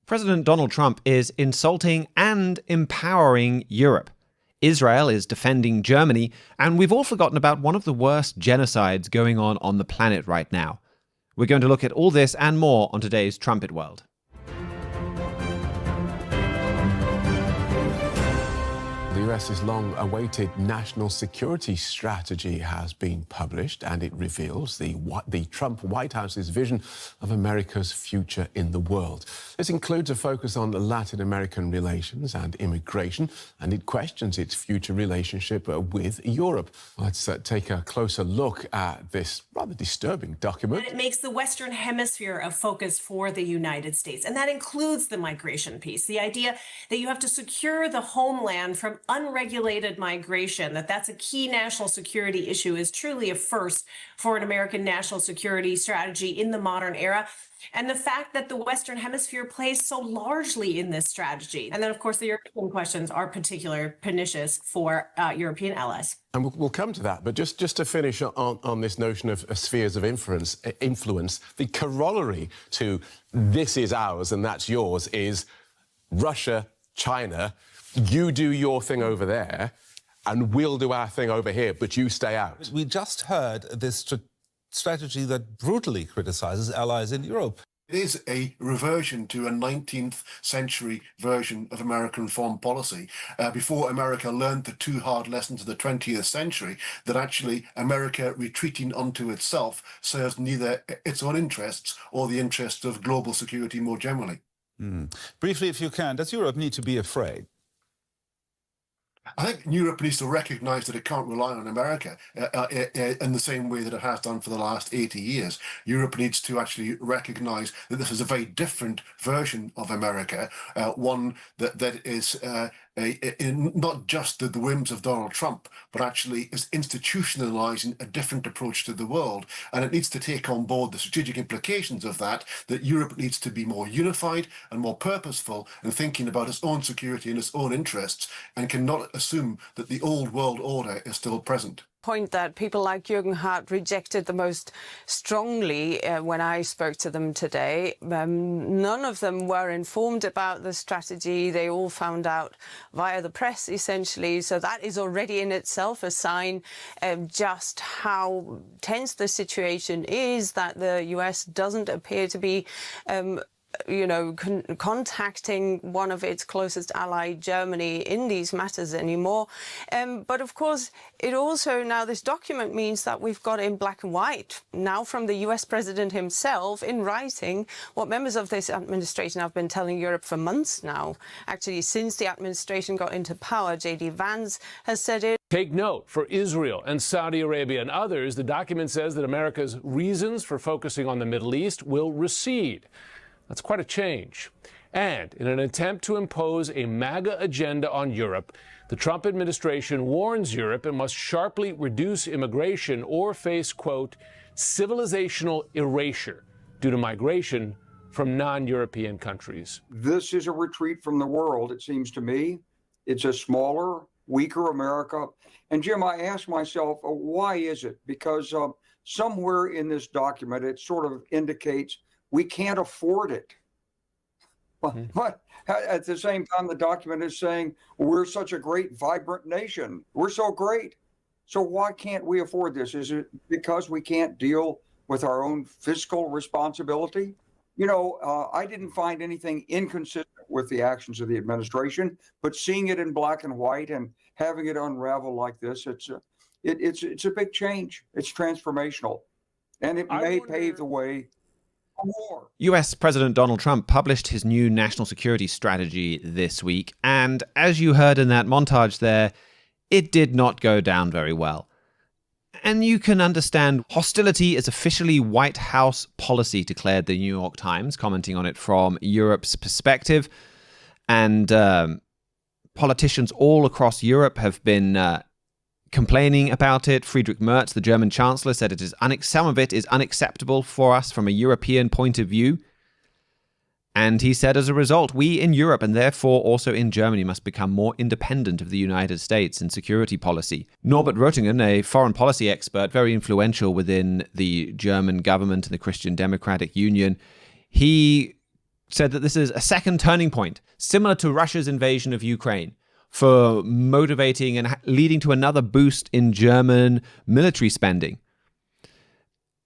President Donald Trump is insulting and empowering Europe. Israel is defending Germany, and we've all forgotten about one of the worst genocides going on the planet right now. We're going to look at all this and more on today's Trumpet World. The US's long-awaited national security strategy has been published, and it reveals the Trump White House's vision of America's future in the world. This includes a focus on Latin American relations and immigration, and it questions its future relationship with Europe. Let's take a closer look at this rather disturbing document. And it makes the Western Hemisphere a focus for the United States, and that includes the migration piece, the idea that you have to secure the homeland from unregulated migration, that's a key national security issue, is truly a first for an American national security strategy in the modern era. And the fact that the Western Hemisphere plays so largely in this strategy. And then, of course, the European questions are particularly pernicious for European allies. And we'll come to that. But just to finish on this notion of spheres of influence, the corollary to this is ours and that's yours is Russia, China. You do your thing over there, and we'll do our thing over here, but you stay out. We just heard this strategy that brutally criticizes allies in Europe. It is a reversion to a 19th century version of American foreign policy. Before America learned the two hard lessons of the 20th century, that actually America retreating onto itself serves neither its own interests or the interests of global security more generally. Briefly, if you can, does Europe need to be afraid? I think Europe needs to recognise that it can't rely on America in the same way that it has done for the last 80 years. Europe needs to actually recognise that this is a very different version of America, one that is not just the whims of Donald Trump, but actually is institutionalising a different approach to the world. And it needs to take on board the strategic implications of that Europe needs to be more unified and more purposeful in thinking about its own security and its own interests, and cannot assume that the old world order is still present. Point that people like Jacques rejected the most strongly when I spoke to them today. None of them were informed about the strategy. They all found out via the press, essentially. So that is already in itself a sign of just how tense the situation is, that the US doesn't appear to be contacting one of its closest ally, Germany, in these matters anymore. But of course, it also now, this document means that we've got in black and white now from the US president himself in writing what members of this administration have been telling Europe for months now. Actually, since the administration got into power, J.D. Vance has said it. Take note, for Israel and Saudi Arabia and others, the document says that America's reasons for focusing on the Middle East will recede. That's quite a change. And in an attempt to impose a MAGA agenda on Europe, the Trump administration warns Europe it must sharply reduce immigration or face, quote, civilizational erasure due to migration from non-European countries. This is a retreat from the world, it seems to me. It's a smaller, weaker America. And Jim, I ask myself, why is it? Because somewhere in this document, it sort of indicates we can't afford it. But at the same time, the document is saying we're such a great, vibrant nation. We're so great. So why can't we afford this? Is it because we can't deal with our own fiscal responsibility? I didn't find anything inconsistent with the actions of the administration, but seeing it in black and white and having it unravel like this, it's a big change. It's transformational, and it may pave the way. US President Donald Trump published his new national security strategy this week, and as you heard in that montage there, it did not go down very well. And you can understand hostility is officially White House policy, declared the New York Times, commenting on it from Europe's perspective. And politicians all across Europe have been complaining about it. Friedrich Merz, the German Chancellor, said some of it is unacceptable for us from a European point of view. And he said, as a result, we in Europe and therefore also in Germany must become more independent of the United States in security policy. Norbert Röttingen, a foreign policy expert, very influential within the German government and the Christian Democratic Union, he said that this is a second turning point, similar to Russia's invasion of Ukraine, for motivating and leading to another boost in German military spending.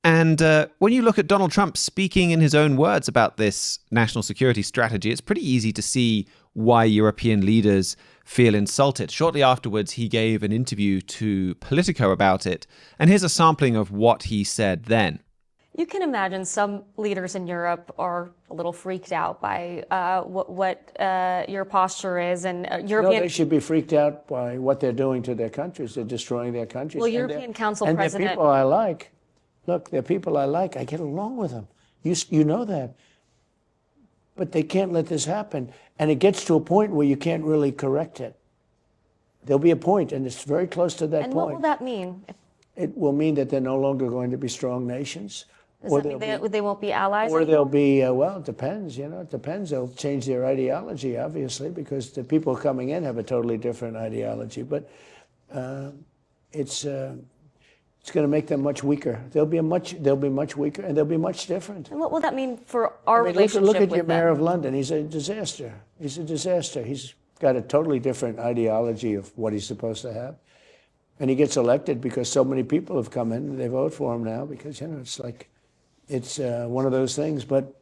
And when you look at Donald Trump speaking in his own words about this national security strategy, it's pretty easy to see why European leaders feel insulted. Shortly afterwards, he gave an interview to Politico about it, and here's a sampling of what he said then. You can imagine some leaders in Europe are a little freaked out by what your posture is, and European. No, they should be freaked out by what they're doing to their countries. They're destroying their countries. Well, European Council and President. they're people I like. Look, they're people I like. I get along with them. You know that. But they can't let this happen. And it gets to a point where you can't really correct it. There'll be a point, and it's very close to that and point. what will that mean? It will mean that they're no longer going to be strong nations. Does that mean they won't be allies? Or they'll be, well, it depends, it depends. They'll change their ideology, obviously, because the people coming in have a totally different ideology. But it's going to make them much weaker. They'll be much weaker, and they'll be much different. And what will that mean for our relationship look at with your them? mayor of London. He's a disaster. He's a disaster. He's got a totally different ideology of what he's supposed to have. And he gets elected because so many people have come in and they vote for him now because, it's like, it's one of those things. But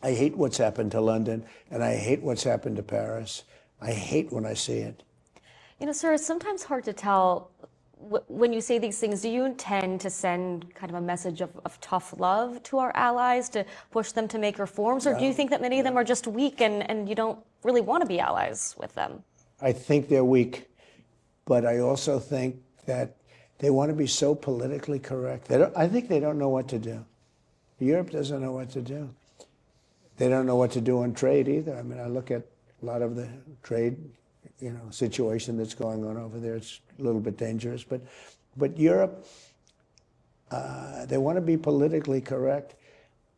I hate what's happened to London, and I hate what's happened to Paris. I hate when I see it. Sir, it's sometimes hard to tell when you say these things. Do you intend to send kind of a message of tough love to our allies to push them to make reforms? Or do you think that many of them are just weak and you don't really want to be allies with them? I think they're weak, but I also think that they want to be so politically correct. I think they don't know what to do. Europe doesn't know what to do. They don't know what to do on trade either. I mean, I look at a lot of the trade, situation that's going on over there. It's a little bit dangerous, but Europe, they want to be politically correct,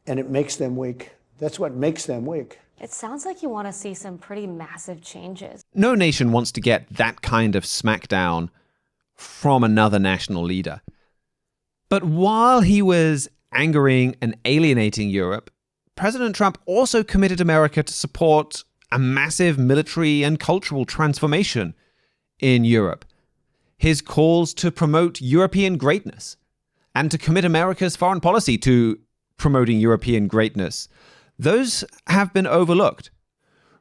and it makes them weak. That's what makes them weak. It sounds like you want to see some pretty massive changes. No nation wants to get that kind of smackdown from another national leader. But while he was angering and alienating Europe, President Trump also committed America to support a massive military and cultural transformation in Europe. His calls to promote European greatness and to commit America's foreign policy to promoting European greatness, those have been overlooked.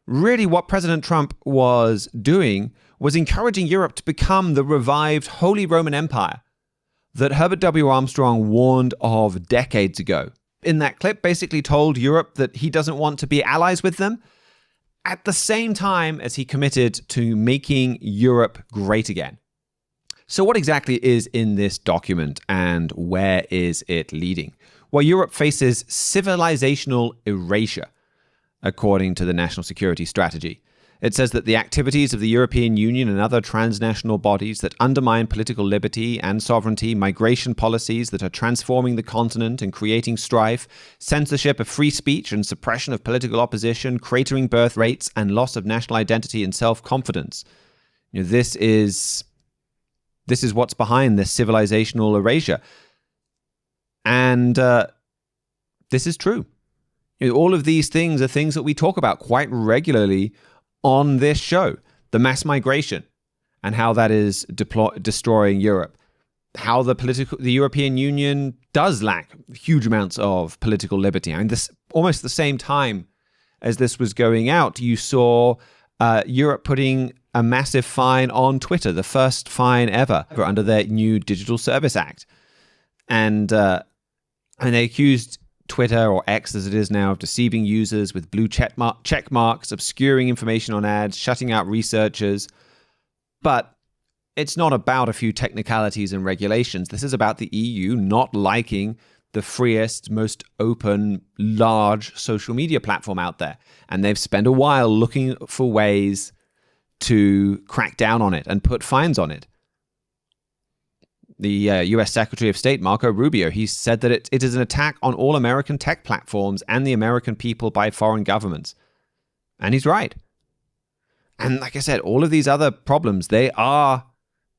Really, what President Trump was doing was encouraging Europe to become the revived Holy Roman Empire that Herbert W. Armstrong warned of decades ago. In that clip, basically told Europe that he doesn't want to be allies with them, at the same time as he committed to making Europe great again. So what exactly is in this document, and where is it leading? Well, Europe faces civilizational erasure, according to the National Security Strategy. It says that the activities of the European Union and other transnational bodies that undermine political liberty and sovereignty, migration policies that are transforming the continent and creating strife, censorship of free speech and suppression of political opposition, cratering birth rates, and loss of national identity and self-confidence. This is what's behind this civilizational erasure. And this is true. All of these things are things that we talk about quite regularly on this show. The mass migration and how that is destroying Europe. How the European Union does lack huge amounts of political liberty. I mean, this almost the same time as this was going out, you saw Europe putting a massive fine on Twitter, the first fine ever under their new Digital Service Act. And they accused Twitter, or X as it is now, of deceiving users with blue check marks, obscuring information on ads, shutting out researchers. But it's not about a few technicalities and regulations. This is about the EU not liking the freest, most open, large social media platform out there. And they've spent a while looking for ways to crack down on it and put fines on it. The U.S. Secretary of State, Marco Rubio, he said that it is an attack on all American tech platforms and the American people by foreign governments. And he's right. And like I said, all of these other problems, they are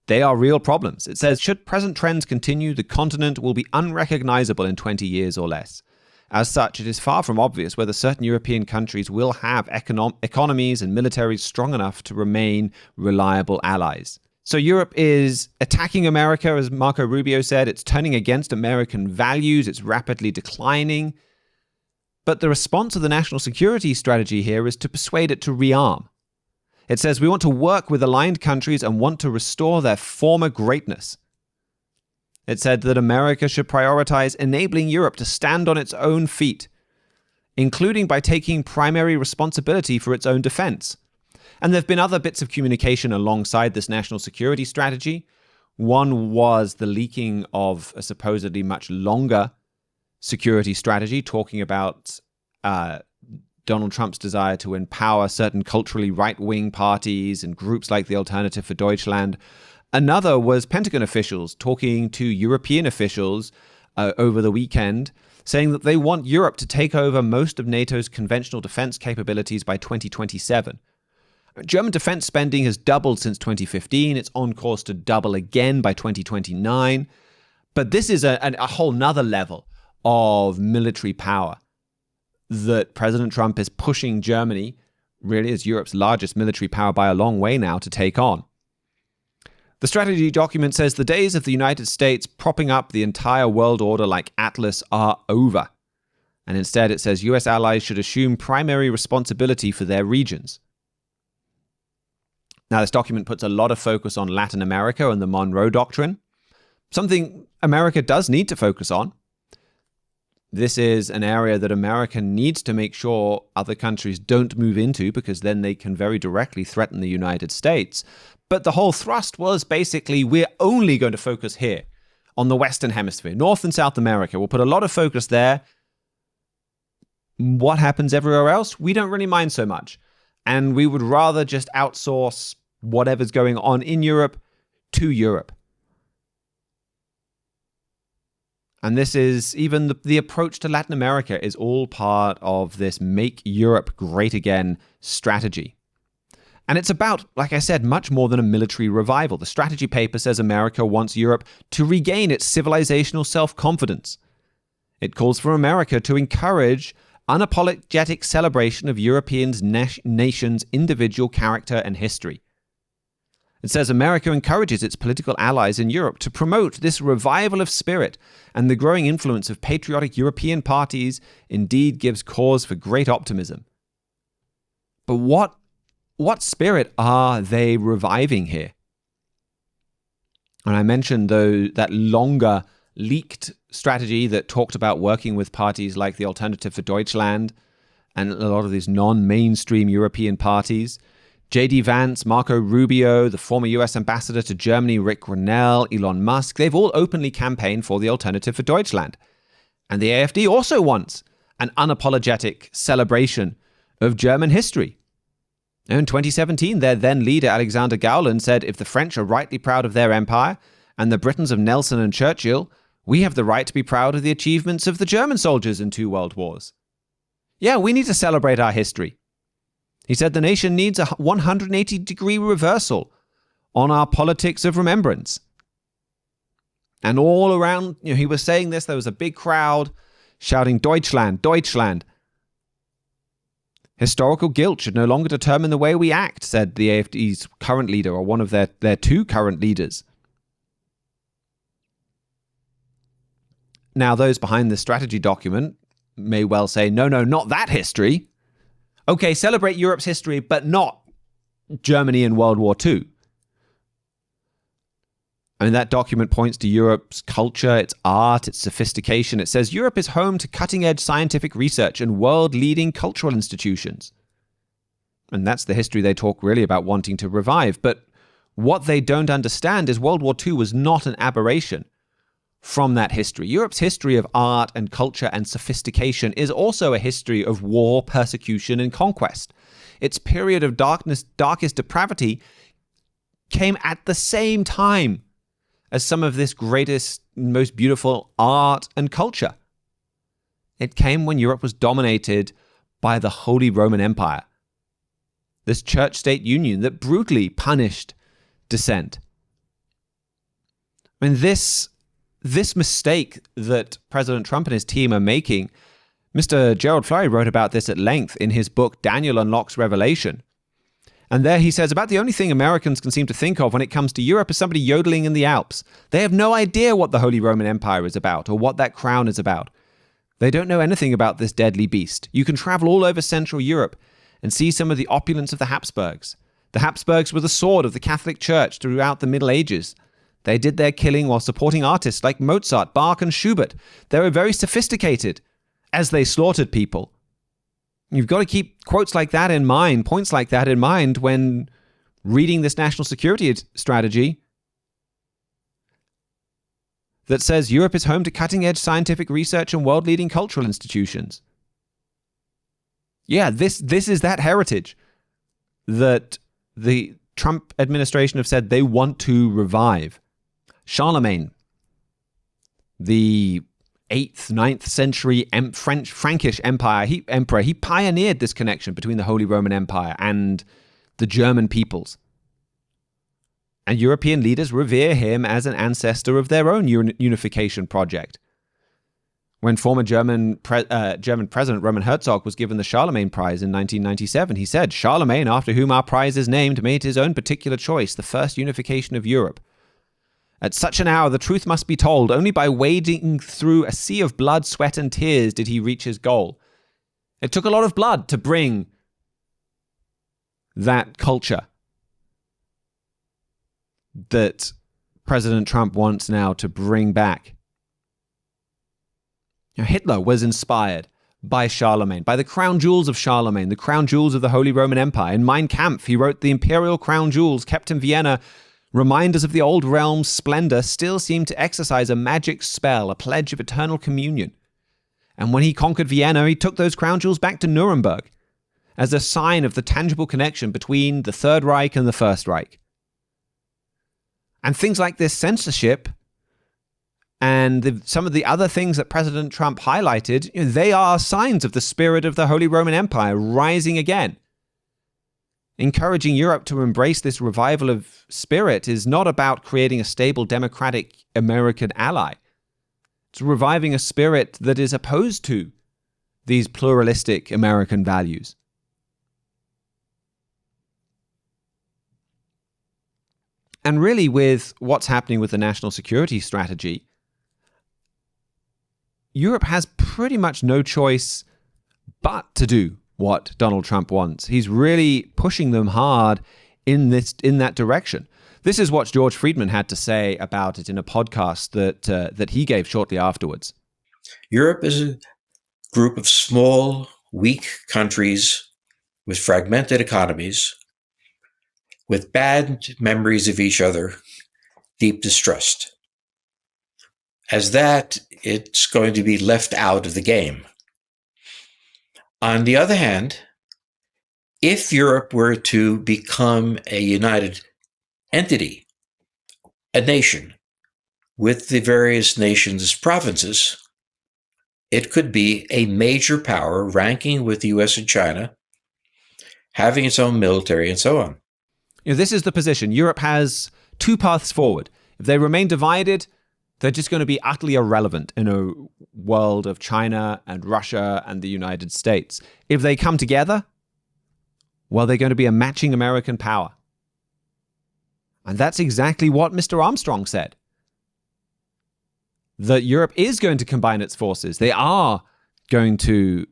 real problems. It says, should present trends continue, the continent will be unrecognizable in 20 years or less. As such, it is far from obvious whether certain European countries will have economies and militaries strong enough to remain reliable allies. So Europe is attacking America, as Marco Rubio said. It's turning against American values. It's rapidly declining. But the response of the national security strategy here is to persuade it to rearm. It says we want to work with aligned countries and want to restore their former greatness. It said that America should prioritize enabling Europe to stand on its own feet, including by taking primary responsibility for its own defense. And there have been other bits of communication alongside this national security strategy. One was the leaking of a supposedly much longer security strategy, talking about Donald Trump's desire to empower certain culturally right-wing parties and groups like the Alternative for Deutschland. Another was Pentagon officials talking to European officials over the weekend, saying that they want Europe to take over most of NATO's conventional defense capabilities by 2027. German defense spending has doubled since 2015. It's on course to double again by 2029. But this is a whole nother level of military power that President Trump is pushing Germany, really as Europe's largest military power by a long way now, to take on. The strategy document says the days of the United States propping up the entire world order like Atlas are over. And instead it says US allies should assume primary responsibility for their regions. Now, this document puts a lot of focus on Latin America and the Monroe Doctrine, something America does need to focus on. This is an area that America needs to make sure other countries don't move into, because then they can very directly threaten the United States. But the whole thrust was basically, we're only going to focus here on the Western Hemisphere, North and South America. We'll put a lot of focus there. What happens everywhere else, we don't really mind so much. And we would rather just outsource whatever's going on in Europe to Europe. And this is even the approach to Latin America is all part of this Make Europe Great Again strategy. And it's about, like I said, much more than a military revival. The strategy paper says America wants Europe to regain its civilizational self-confidence. It calls for America to encourage unapologetic celebration of Europeans' nations' individual character and history. It says America encourages its political allies in Europe to promote this revival of spirit, and the growing influence of patriotic European parties indeed gives cause for great optimism. But what spirit are they reviving here? And I mentioned, though, that longer leaked strategy that talked about working with parties like the Alternative for Deutschland and a lot of these non-mainstream European parties. J.D. Vance, Marco Rubio, the former US ambassador to Germany, Rick Grenell, Elon Musk, they've all openly campaigned for the Alternative for Deutschland. And the AfD also wants an unapologetic celebration of German history. In 2017, their then leader, Alexander Gauland, said, if the French are rightly proud of their empire and the Britons of Nelson and Churchill, we have the right to be proud of the achievements of the German soldiers in 2 world wars. Yeah, we need to celebrate our history. He said the nation needs a 180-degree reversal on our politics of remembrance. And all around, he was saying this, there was a big crowd shouting, Deutschland, Deutschland. Historical guilt should no longer determine the way we act, said the AfD's current leader, or one of their 2 current leaders. Now, those behind the strategy document may well say, no, not that history. Okay, celebrate Europe's history, but not Germany in World War II. I mean, that document points to Europe's culture, its art, its sophistication. It says Europe is home to cutting-edge scientific research and world-leading cultural institutions. And that's the history they talk really about wanting to revive. But what they don't understand is World War II was not an aberration from that history. Europe's history of art and culture and sophistication is also a history of war, persecution, and conquest. Its period of darkest depravity came at the same time as some of this greatest, most beautiful art and culture. It came when Europe was dominated by the Holy Roman Empire, this church-state union that brutally punished dissent. I mean, this mistake that President Trump and his team are making Mr. Gerald Flurry wrote about this at length in his book, Daniel Unlocks Revelation. And there he says, about the only thing Americans can seem to think of when it comes to Europe is somebody yodeling in the Alps. They have no idea what the Holy Roman Empire is about or what that crown is about. They don't know anything about this deadly beast. You can travel all over Central Europe and see some of the opulence of the Habsburgs. The Habsburgs were the sword of the Catholic Church throughout the Middle Ages. They did their killing while supporting artists like Mozart, Bach, and Schubert. They were very sophisticated as they slaughtered people. You've got to keep quotes like that in mind, points like that in mind when reading this national security strategy that says Europe is home to cutting-edge scientific research and world-leading cultural institutions. Yeah, this is that heritage that the Trump administration have said they want to revive. Charlemagne, the 8th, 9th century Frankish emperor, he pioneered this connection between the Holy Roman Empire and the German peoples. And European leaders revere him as an ancestor of their own unification project. When former German President Roman Herzog was given the Charlemagne Prize in 1997, he said, "Charlemagne, after whom our prize is named, made his own particular choice, the first unification of Europe. At such an hour, the truth must be told. Only by wading through a sea of blood, sweat, and tears did he reach his goal." It took a lot of blood to bring that culture that President Trump wants now to bring back. Now, Hitler was inspired by Charlemagne, by the crown jewels of Charlemagne, the crown jewels of the Holy Roman Empire. In Mein Kampf, he wrote, "The imperial crown jewels kept in Vienna, reminders of the old realm's splendor, still seem to exercise a magic spell, a pledge of eternal communion." And when he conquered Vienna, he took those crown jewels back to Nuremberg as a sign of the tangible connection between the Third Reich and the First Reich. And things like this censorship and some of the other things that President Trump highlighted, they are signs of the spirit of the Holy Roman Empire rising again. Encouraging Europe to embrace this revival of spirit is not about creating a stable, democratic American ally. It's reviving a spirit that is opposed to these pluralistic American values. And really, with what's happening with the national security strategy, Europe has pretty much no choice but to do what Donald Trump wants. He's really pushing them hard in that direction. This is what George Friedman had to say about it in a podcast that he gave shortly afterwards. Europe is a group of small, weak countries with fragmented economies, with bad memories of each other, deep distrust. As that, it's going to be left out of the game. On the other hand, if Europe were to become a united entity, a nation, with the various nations as provinces, it could be a major power ranking with the US and China, having its own military and so on. This is the position. Europe has two paths forward. If they remain divided, they're just going to be utterly irrelevant in a world of China and Russia and the United States. If they come together, well, they're going to be a matching American power. And that's exactly what Mr. Armstrong said. That Europe is going to combine its forces. They are going to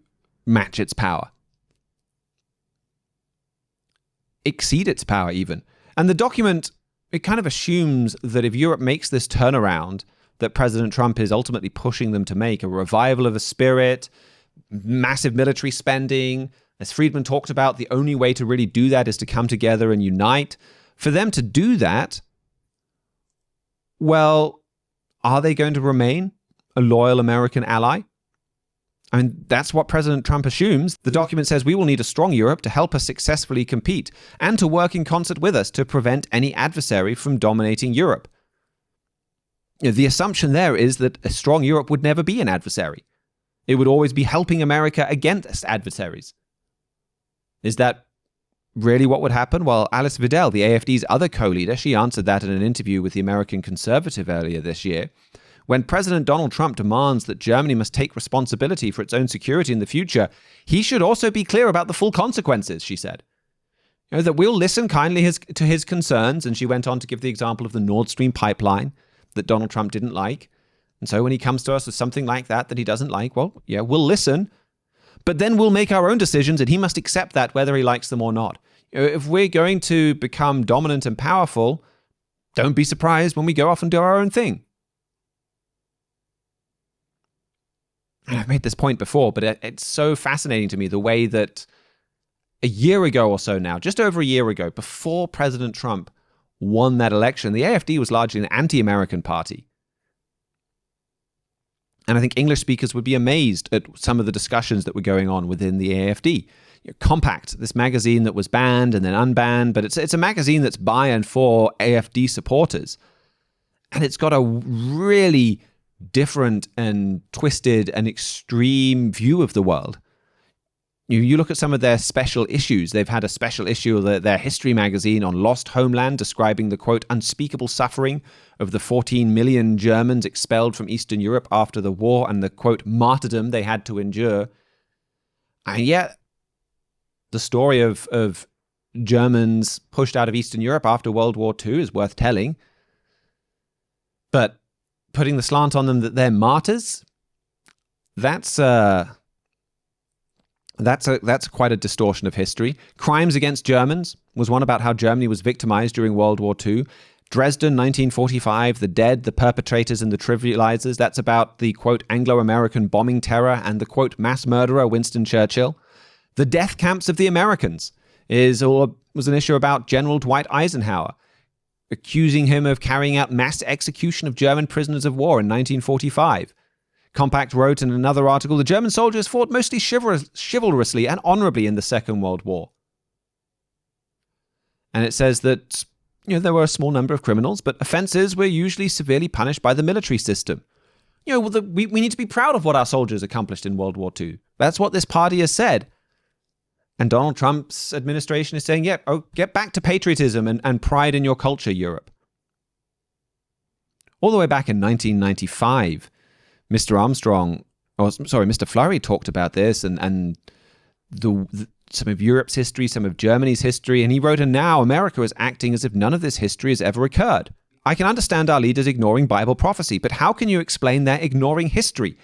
match its power. Exceed its power even. And the document, it kind of assumes that if Europe makes this turnaround that President Trump is ultimately pushing them to make, a revival of a spirit, massive military spending, as Friedman talked about, the only way to really do that is to come together and unite. For them to do that, well, are they going to remain a loyal American ally? I mean, that's what President Trump assumes. The document says we will need a strong Europe to help us successfully compete and to work in concert with us to prevent any adversary from dominating Europe. The assumption there is that a strong Europe would never be an adversary. It would always be helping America against adversaries. Is that really what would happen? Well, Alice Vidal, the AfD's other co-leader, she answered that in an interview with the American Conservative earlier this year, When President Donald Trump demands that Germany must take responsibility for its own security in the future, he should also be clear about the full consequences, she said. That we'll listen kindly to his concerns, and she went on to give the example of the Nord Stream pipeline that Donald Trump didn't like. And so when he comes to us with something like that he doesn't like, well, yeah, we'll listen, but then we'll make our own decisions, and he must accept that whether he likes them or not. If we're going to become dominant and powerful, don't be surprised when we go off and do our own thing. And I've made this point before, but it's so fascinating to me the way that a year ago or so now, just over a year ago, before President Trump won that election, the AfD was largely an anti-American party. And I think English speakers would be amazed at some of the discussions that were going on within the AfD. Compact, this magazine that was banned and then unbanned, but it's a magazine that's by and for AfD supporters. And it's got a really different and twisted and extreme view of the world. You look at some of their special issues. They've had a special issue of their history magazine on Lost Homeland, describing the, quote, unspeakable suffering of the 14 million Germans expelled from Eastern Europe after the war and the, quote, martyrdom they had to endure. And yet, the story of Germans pushed out of Eastern Europe after World War II is worth telling. But putting the slant on them that they're martyrs, that's quite a distortion of history. Crimes Against Germans was one about how Germany was victimized during World War II. Dresden, 1945, the dead, the perpetrators, and the trivializers. That's about the, quote, Anglo-American bombing terror and the, quote, mass murderer Winston Churchill. The death camps of the Americans was an issue about General Dwight Eisenhower, accusing him of carrying out mass execution of German prisoners of war in 1945. Compact wrote in another article, the German soldiers fought mostly chivalrously and honorably in the Second World War. And it says that there were a small number of criminals, but offenses were usually severely punished by the military system. We need to be proud of what our soldiers accomplished in World War II. That's what this party has said. And Donald Trump's administration is saying, get back to patriotism and pride in your culture, Europe. All the way back in 1995, Mr. Fleury talked about this and some of Europe's history, some of Germany's history, and he wrote, and now America is acting as if none of this history has ever occurred. I can understand our leaders ignoring Bible prophecy, but how can you explain their ignoring history?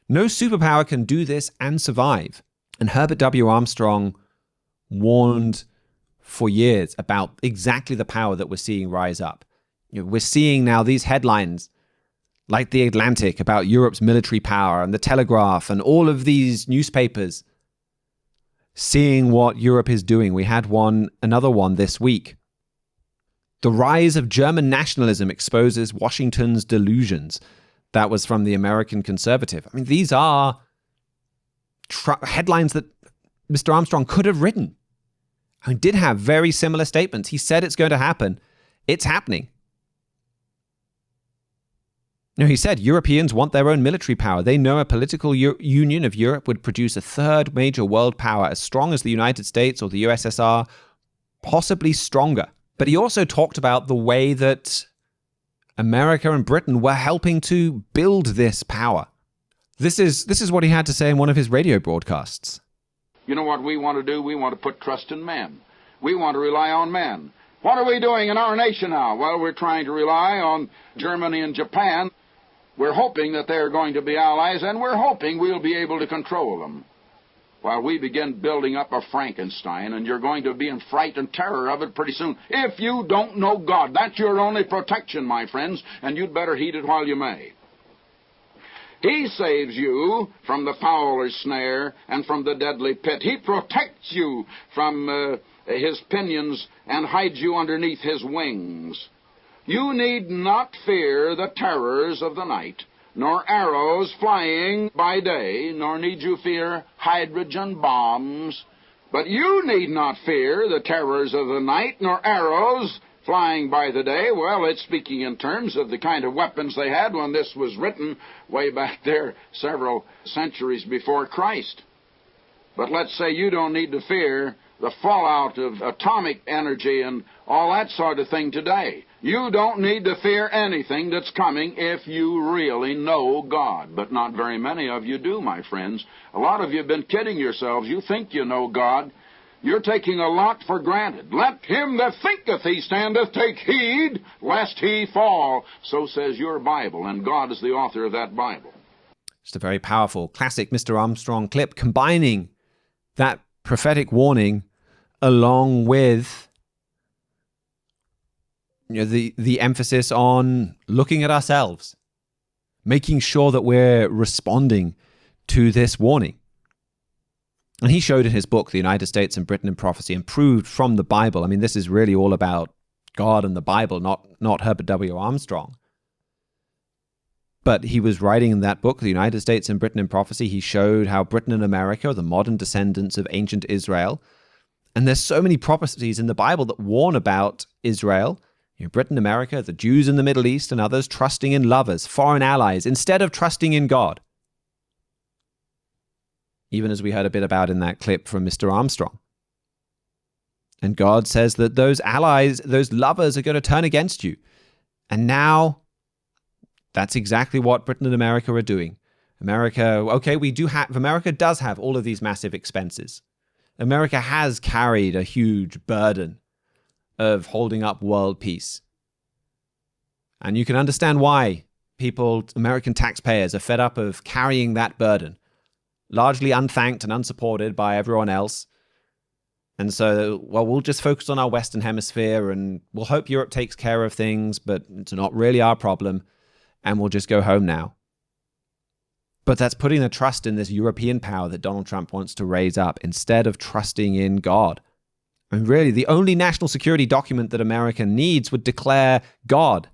No superpower can do this and survive. And Herbert W. Armstrong warned for years about exactly the power that we're seeing rise up. We're seeing now these headlines like The Atlantic about Europe's military power and The Telegraph and all of these newspapers seeing what Europe is doing. We had another one this week. The rise of German nationalism exposes Washington's delusions. That was from the American Conservative. I mean, these are headlines that Mr. Armstrong could have written. I mean, did have very similar statements. He said it's going to happen. It's happening. He said Europeans want their own military power. They know a political union of Europe would produce a third major world power as strong as the United States or the USSR, possibly stronger. But he also talked about the way that America and Britain were helping to build this power. This is what he had to say in one of his radio broadcasts. You know what we want to do? We want to put trust in men. We want to rely on men. What are we doing in our nation now? Well, we're trying to rely on Germany and Japan. We're hoping that they're going to be allies, and we're hoping we'll be able to control them while we begin building up a Frankenstein, and you're going to be in fright and terror of it pretty soon. If you don't know God, that's your only protection, my friends, and you'd better heed it while you may. He saves you from the fowler's snare and from the deadly pit. He protects you from his pinions and hides you underneath his wings. You need not fear the terrors of the night, nor arrows flying by day, nor need you fear hydrogen bombs. But you need not fear the terrors of the night, nor arrows flying by the day. Well, it's speaking in terms of the kind of weapons they had when this was written way back there several centuries before Christ. But let's say you don't need to fear the fallout of atomic energy and all that sort of thing today. You don't need to fear anything that's coming if you really know God. But not very many of you do, my friends. A lot of you have been kidding yourselves. You think you know God. You're taking a lot for granted. Let him that thinketh he standeth take heed, lest he fall. So says your Bible, and God is the author of that Bible. Just a very powerful, classic Mr. Armstrong clip, combining that prophetic warning along with the emphasis on looking at ourselves, making sure that we're responding to this warning. And he showed in his book, The United States and Britain in Prophecy, and proved from the Bible. I mean, this is really all about God and the Bible, not Herbert W. Armstrong. But he was writing in that book, The United States and Britain in Prophecy. He showed how Britain and America are the modern descendants of ancient Israel. And there's so many prophecies in the Bible that warn about Israel, Britain, America, the Jews in the Middle East, and others trusting in lovers, foreign allies, instead of trusting in God. Even as we heard a bit about in that clip from Mr. Armstrong. And God says that those allies, those lovers are going to turn against you. And now that's exactly what Britain and America are doing. America does have all of these massive expenses. America has carried a huge burden of holding up world peace. And you can understand why American taxpayers are fed up of carrying that burden, largely unthanked and unsupported by everyone else. And so, we'll just focus on our Western Hemisphere and we'll hope Europe takes care of things, but it's not really our problem. And we'll just go home now. But that's putting the trust in this European power that Donald Trump wants to raise up instead of trusting in God. And really, the only national security document that America needs would declare God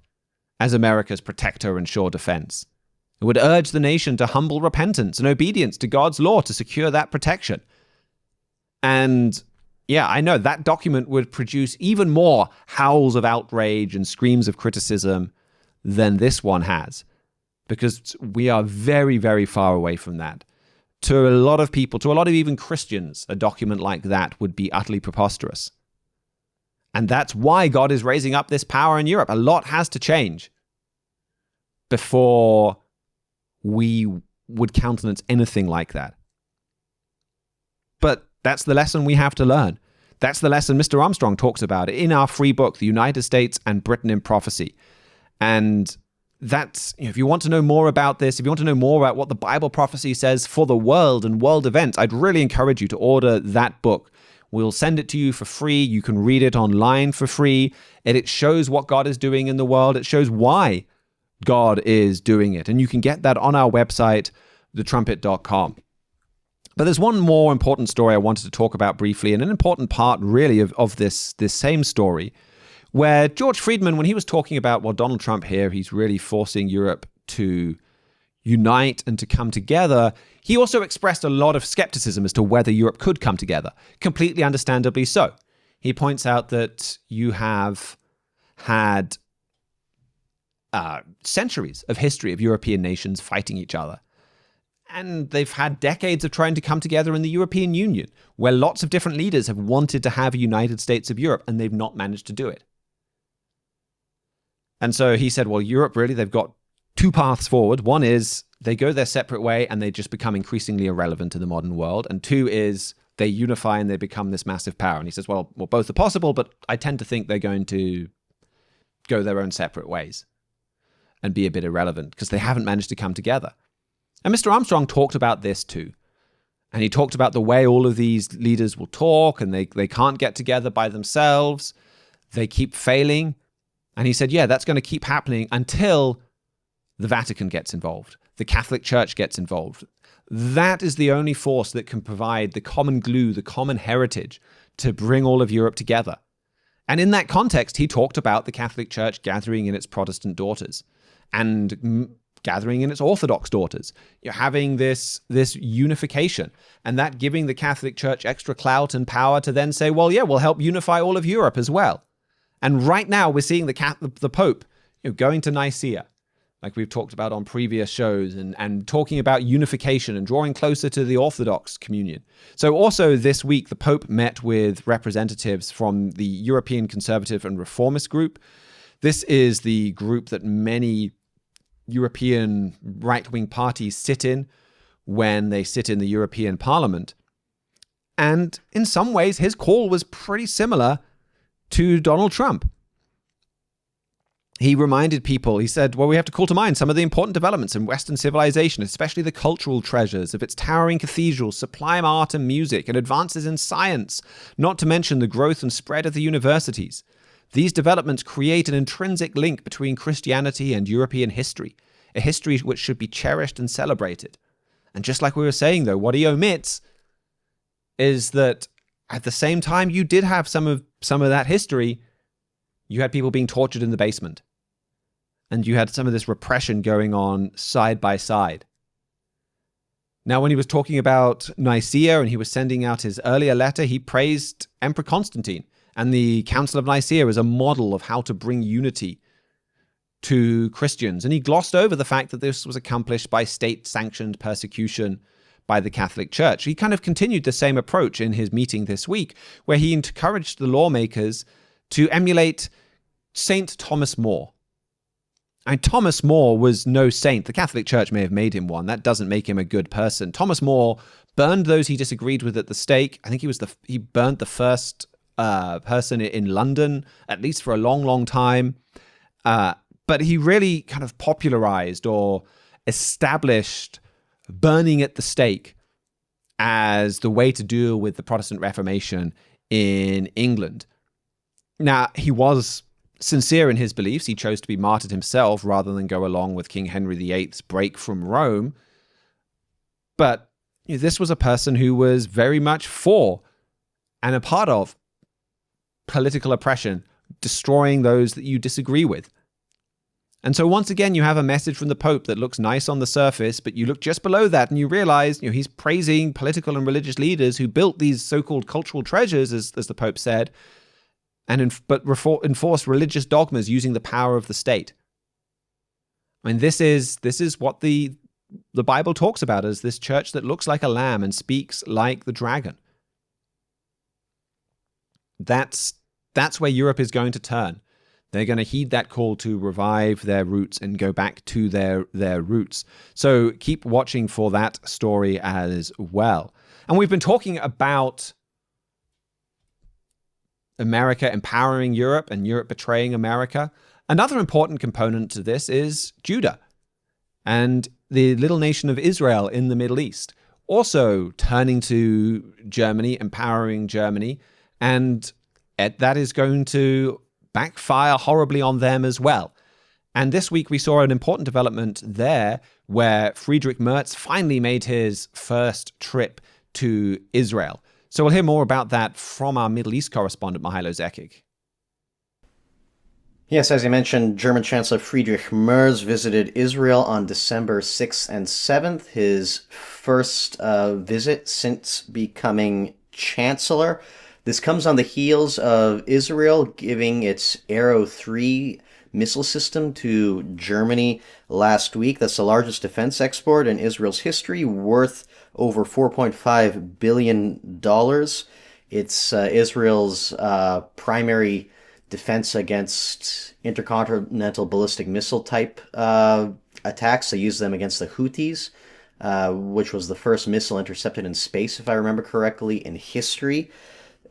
as America's protector and sure defense. It would urge the nation to humble repentance and obedience to God's law to secure that protection. And yeah, I know that document would produce even more howls of outrage and screams of criticism than this one has, because we are very, very far away from that. To a lot of people, to a lot of even Christians, a document like that would be utterly preposterous. And that's why God is raising up this power in Europe. A lot has to change before we would countenance anything like that. But that's the lesson we have to learn. That's the lesson Mr. Armstrong talks about in our free book, The United States and Britain in Prophecy. And that's, if you want to know more about this, if you want to know more about what the Bible prophecy says for the world and world events, I'd really encourage you to order that book. We'll send it to you for free. You can read it online for free. And it shows what God is doing in the world. It shows why God is doing it. And you can get that on our website, thetrumpet.com. But there's one more important story I wanted to talk about briefly, and an important part really of this same story, where George Friedman, when he was talking about, Donald Trump here, he's really forcing Europe to unite and to come together, he also expressed a lot of skepticism as to whether Europe could come together, completely understandably so. He points out that you have had centuries of history of European nations fighting each other. And they've had decades of trying to come together in the European Union, where lots of different leaders have wanted to have a United States of Europe, and they've not managed to do it. And so he said, Europe, really, they've got two paths forward. One is they go their separate way and they just become increasingly irrelevant in the modern world. And two is they unify and they become this massive power. And he says, well, both are possible, but I tend to think they're going to go their own separate ways and be a bit irrelevant because they haven't managed to come together. And Mr. Armstrong talked about this too. And he talked about the way all of these leaders will talk and they can't get together by themselves. They keep failing. And he said, yeah, that's going to keep happening until the Vatican gets involved. The Catholic Church gets involved. That is the only force that can provide the common glue, the common heritage to bring all of Europe together. And in that context, he talked about the Catholic Church gathering in its Protestant daughters and gathering in its Orthodox daughters. You're having this unification, and that giving the Catholic Church extra clout and power to then say, we'll help unify all of Europe as well. And right now we're seeing the Pope going to Nicaea, like we've talked about on previous shows, and talking about unification and drawing closer to the Orthodox communion. So also this week, the Pope met with representatives from the European Conservative and Reformist group. This is the group that many European right-wing parties sit in when they sit in the European Parliament. And in some ways, his call was pretty similar to Donald Trump. He reminded people, he said, well, we have to call to mind some of the important developments in Western civilization, especially the cultural treasures of its towering cathedrals, sublime art and music, and advances in science, not to mention the growth and spread of the universities. These developments create an intrinsic link between Christianity and European history, a history which should be cherished and celebrated. And just like we were saying, though, what he omits is that at the same time you did have some of that history, you had people being tortured in the basement. And you had some of this repression going on side by side. Now, when he was talking about Nicaea and he was sending out his earlier letter, he praised Emperor Constantine and the Council of Nicaea as a model of how to bring unity to Christians. And he glossed over the fact that this was accomplished by state-sanctioned persecution by the Catholic Church. He kind of continued the same approach in his meeting this week, where he encouraged the lawmakers to emulate Saint Thomas More. And Thomas More was no saint. The Catholic Church may have made him one. That doesn't make him a good person. Thomas More burned those he disagreed with at the stake. I think he burned the first person in London, at least for a long, long time. But he really kind of popularized or established burning at the stake as the way to deal with the Protestant Reformation in England. Now, he was sincere in his beliefs. He chose to be martyred himself rather than go along with King Henry VIII's break from Rome. But this was a person who was very much for and a part of political oppression, destroying those that you disagree with. And so once again, you have a message from the Pope that looks nice on the surface, but you look just below that and you realize, he's praising political and religious leaders who built these so-called cultural treasures, as the Pope said, and enforced religious dogmas using the power of the state. I mean, this is what the Bible talks about as this church that looks like a lamb and speaks like the dragon. That's where Europe is going to turn. They're going to heed that call to revive their roots and go back to their roots. So keep watching for that story as well. And we've been talking about America empowering Europe and Europe betraying America. Another important component to this is Judah and the little nation of Israel in the Middle East, also turning to Germany, empowering Germany, and that is going to backfire horribly on them as well. And this week we saw an important development there where Friedrich Merz finally made his first trip to Israel. So we'll hear more about that from our Middle East correspondent, Mihailo Zekic. Yes, as you mentioned, German Chancellor Friedrich Merz visited Israel on December 6th and 7th, his first visit since becoming chancellor. This comes on the heels of Israel giving its Arrow 3 missile system to Germany last week. That's the largest defense export in Israel's history, worth over $4.5 billion. It's Israel's primary defense against intercontinental ballistic missile type attacks. They use them against the Houthis, which was the first missile intercepted in space, if I remember correctly, in history.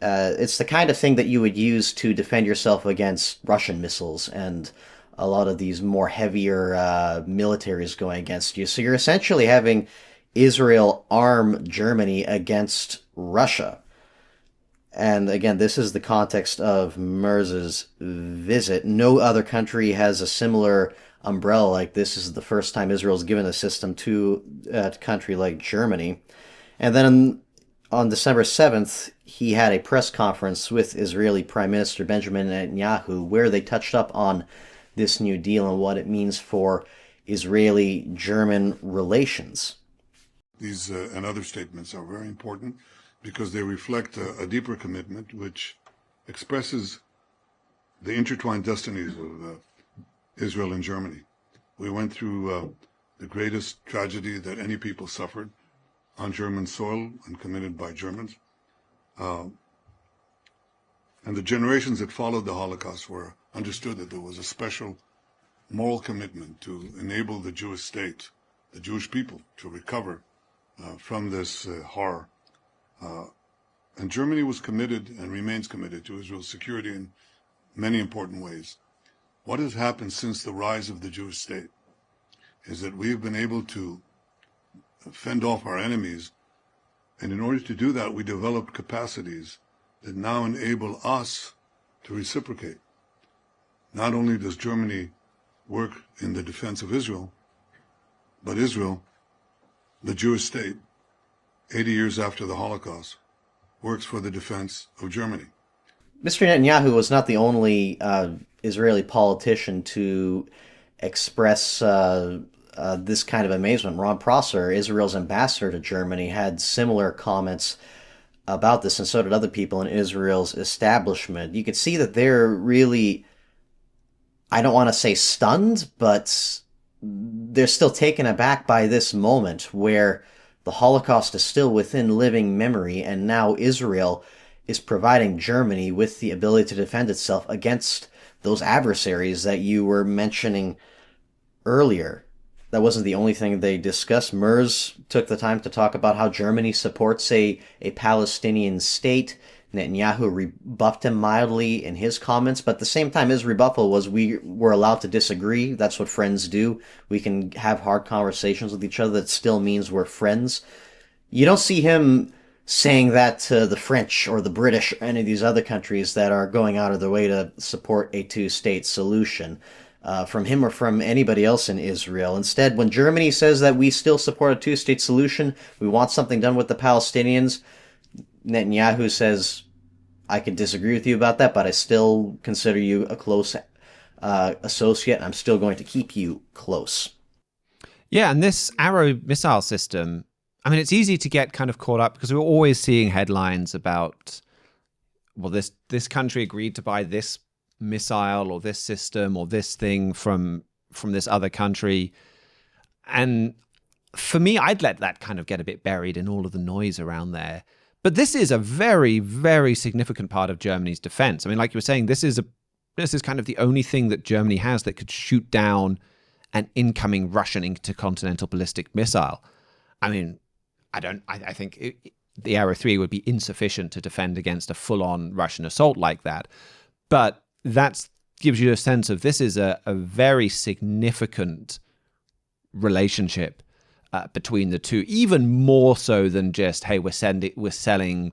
It's the kind of thing that you would use to defend yourself against Russian missiles and a lot of these more heavier militaries going against you. So you're essentially having Israel arm Germany against Russia. And again, this is the context of Merz's visit. No other country has a similar umbrella like this. This is the first time Israel's given a system to a country like Germany. And then on December 7th, he had a press conference with Israeli Prime Minister Benjamin Netanyahu where they touched up on this new deal and what it means for Israeli-German relations. These and other statements are very important because they reflect a deeper commitment which expresses the intertwined destinies of Israel and Germany. We went through the greatest tragedy that any people suffered on German soil and committed by Germans. And the generations that followed the Holocaust were understood that there was a special moral commitment to enable the Jewish state, the Jewish people, to recover from this horror. And Germany was committed and remains committed to Israel's security in many important ways. What has happened since the rise of the Jewish state is that we have been able to fend off our enemies, and in order to do that, we developed capacities that now enable us to reciprocate. Not only does Germany work in the defense of Israel, but Israel, the Jewish state, 80 years after the Holocaust, works for the defense of Germany. Mr. Netanyahu was not the only Israeli politician to express this kind of amazement. Ron Prosser, Israel's ambassador to Germany, had similar comments about this, and so did other people in Israel's establishment. You could see that they're really, I don't want to say stunned, but they're still taken aback by this moment where the Holocaust is still within living memory, and now Israel is providing Germany with the ability to defend itself against those adversaries that you were mentioning earlier. That wasn't the only thing they discussed. Merz took the time to talk about how Germany supports a Palestinian state. Netanyahu rebuffed him mildly in his comments, but at the same time, his rebuttal was, we were allowed to disagree. That's what friends do. We can have hard conversations with each other. That still means we're friends. You don't see him saying that to the French or the British or any of these other countries that are going out of their way to support a two-state solution. From him or from anybody else in Israel. Instead, when Germany says that we still support a two-state solution, we want something done with the Palestinians, Netanyahu says, I could disagree with you about that, but I still consider you a close associate. I'm still going to keep you close. Yeah, and this Arrow missile system, I mean, it's easy to get kind of caught up because we're always seeing headlines about, well, this country agreed to buy this missile or this system or this thing from this other country. And for me, I'd let that kind of get a bit buried in all of the noise around there. But this is a very, very significant part of Germany's defense. I mean, like you were saying, this is kind of the only thing that Germany has that could shoot down an incoming Russian intercontinental ballistic missile. I mean, I think the Arrow 3 would be insufficient to defend against a full-on Russian assault like that. But that gives you a sense of this is a very significant relationship between the two, even more so than just, hey, we're selling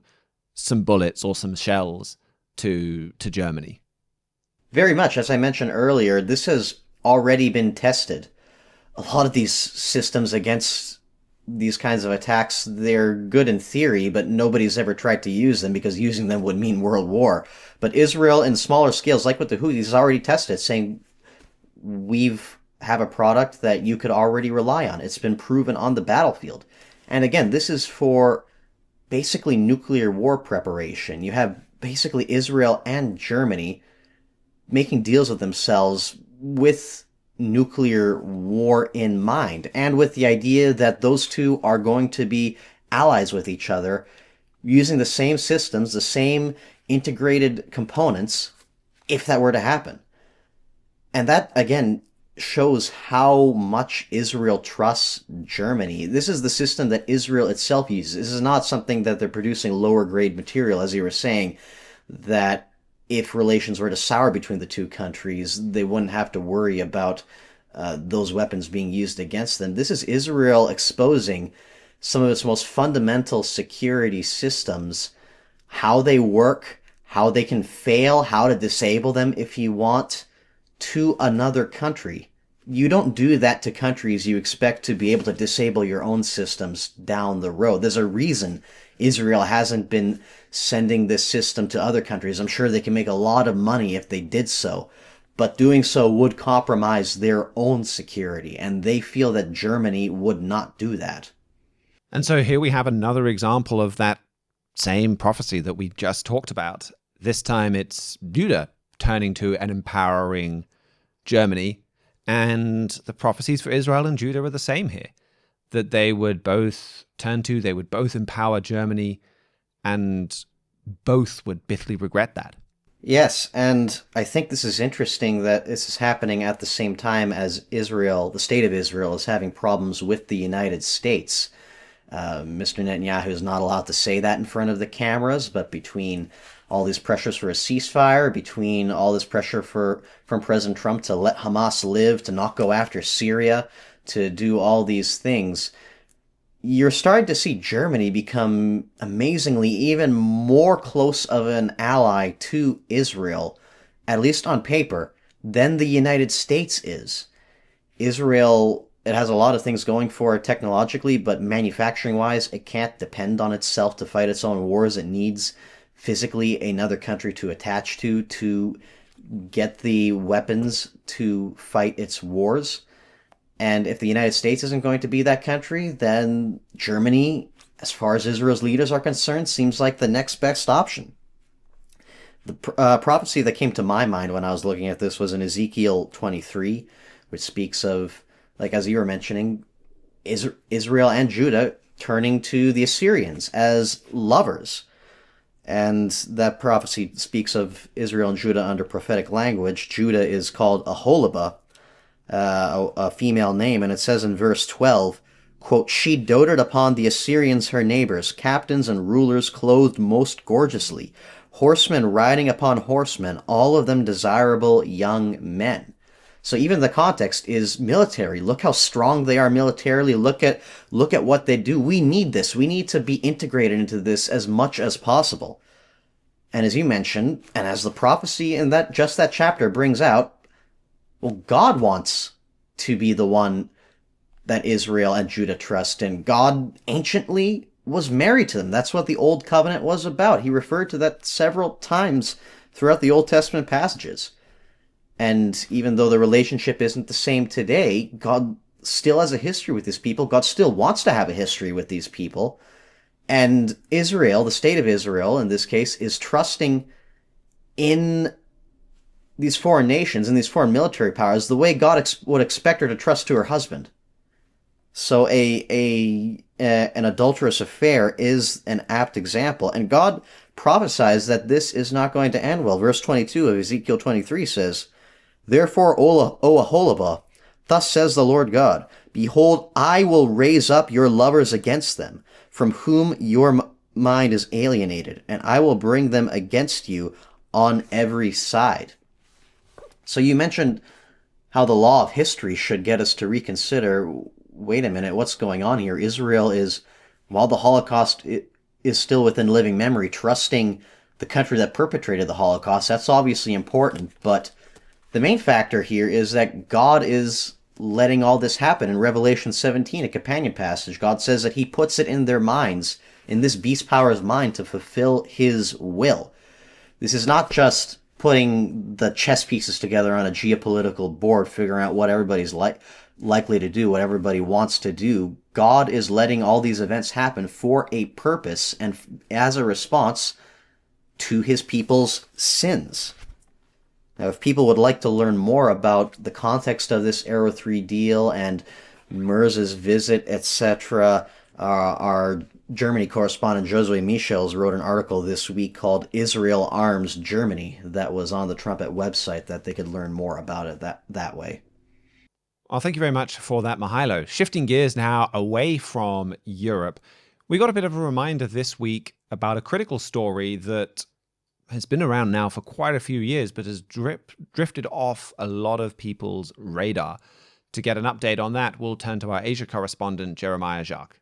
some bullets or some shells to Germany. Very much. As I mentioned earlier, this has already been tested. A lot of these systems against these kinds of attacks, they're good in theory, but nobody's ever tried to use them because using them would mean world war. But Israel, in smaller scales, like with the Houthis, has already tested, saying have a product that you could already rely on. It's been proven on the battlefield. And again, this is for basically nuclear war preparation. You have basically Israel and Germany making deals with themselves with nuclear war in mind, and with the idea that those two are going to be allies with each other, using the same systems, the same integrated components, if that were to happen. And that, again, shows how much Israel trusts Germany. This is the system that Israel itself uses. This is not something that they're producing lower grade material, as you were saying, that if relations were to sour between the two countries, they wouldn't have to worry about those weapons being used against them. This is Israel exposing some of its most fundamental security systems, how they work, how they can fail, how to disable them if you want, to another country. You don't do that to countries you expect to be able to disable your own systems down the road. There's a reason Israel hasn't been sending this system to other countries. I'm sure they can make a lot of money if they did so, but doing so would compromise their own security, and they feel that Germany would not do that. And so here we have another example of that same prophecy that we just talked about. This time it's Judah turning to an empowering Germany, and the prophecies for Israel and Judah are the same here, that they would both turn to, they would both empower Germany, and both would bitterly regret that. Yes, and I think this is interesting that this is happening at the same time as Israel, the state of Israel, is having problems with the United States. Mr. Netanyahu is not allowed to say that in front of the cameras, but between all these pressures for a ceasefire, between all this pressure from President Trump to let Hamas live, to not go after Syria, to do all these things, you're starting to see Germany become amazingly even more close of an ally to Israel, at least on paper, than the United States is. Israel, it has a lot of things going for it technologically, but manufacturing-wise, it can't depend on itself to fight its own wars. It needs physically another country to attach to get the weapons to fight its wars. And if the United States isn't going to be that country, then Germany, as far as Israel's leaders are concerned, seems like the next best option. The prophecy that came to my mind when I was looking at this was in Ezekiel 23, which speaks of, like as you were mentioning, Israel and Judah turning to the Assyrians as lovers. And that prophecy speaks of Israel and Judah under prophetic language. Judah is called Aholibah, a female name, and it says in verse 12, quote, "She doted upon the Assyrians her neighbors, captains and rulers clothed most gorgeously, horsemen riding upon horsemen, all of them desirable young men." So even the context is military. Look how strong they are militarily. Look at what they do. We need this. We need to be integrated into this as much as possible. And as you mentioned, and as the prophecy in that chapter brings out, well, God wants to be the one that Israel and Judah trust in. God anciently was married to them. That's what the Old Covenant was about. He referred to that several times throughout the Old Testament passages. And even though the relationship isn't the same today, God still has a history with these people. God still wants to have a history with these people. And Israel, the state of Israel in this case, is trusting in these foreign nations and these foreign military powers the way God would expect her to trust to her husband. So an adulterous affair is an apt example, and God prophesies that this is not going to end well. Verse 22 of Ezekiel 23 says, "Therefore, O Aholibah, thus says the Lord God, behold, I will raise up your lovers against them, from whom your mind is alienated, and I will bring them against you on every side." So you mentioned how the law of history should get us to reconsider, wait a minute, what's going on here? Israel is, while the Holocaust is still within living memory, trusting the country that perpetrated the Holocaust. That's obviously important, but the main factor here is that God is letting all this happen. In Revelation 17, a companion passage, God says that he puts it in their minds, in this beast power's mind, to fulfill his will. This is not just putting the chess pieces together on a geopolitical board, figuring out what everybody's likely to do, what everybody wants to do. God is letting all these events happen for a purpose and as a response to his people's sins. Now, if people would like to learn more about the context of this Arrow 3 deal and Merz's visit, etc., our Germany correspondent Josue Michels wrote an article this week called "Israel Arms Germany" that was on the Trumpet website that they could learn more about it that way. Well, thank you very much for that, Mihailo. Shifting gears now away from Europe, we got a bit of a reminder this week about a critical story that has been around now for quite a few years, but has drifted off a lot of people's radar. To get an update on that, we'll turn to our Asia correspondent, Jeremiah Jacques.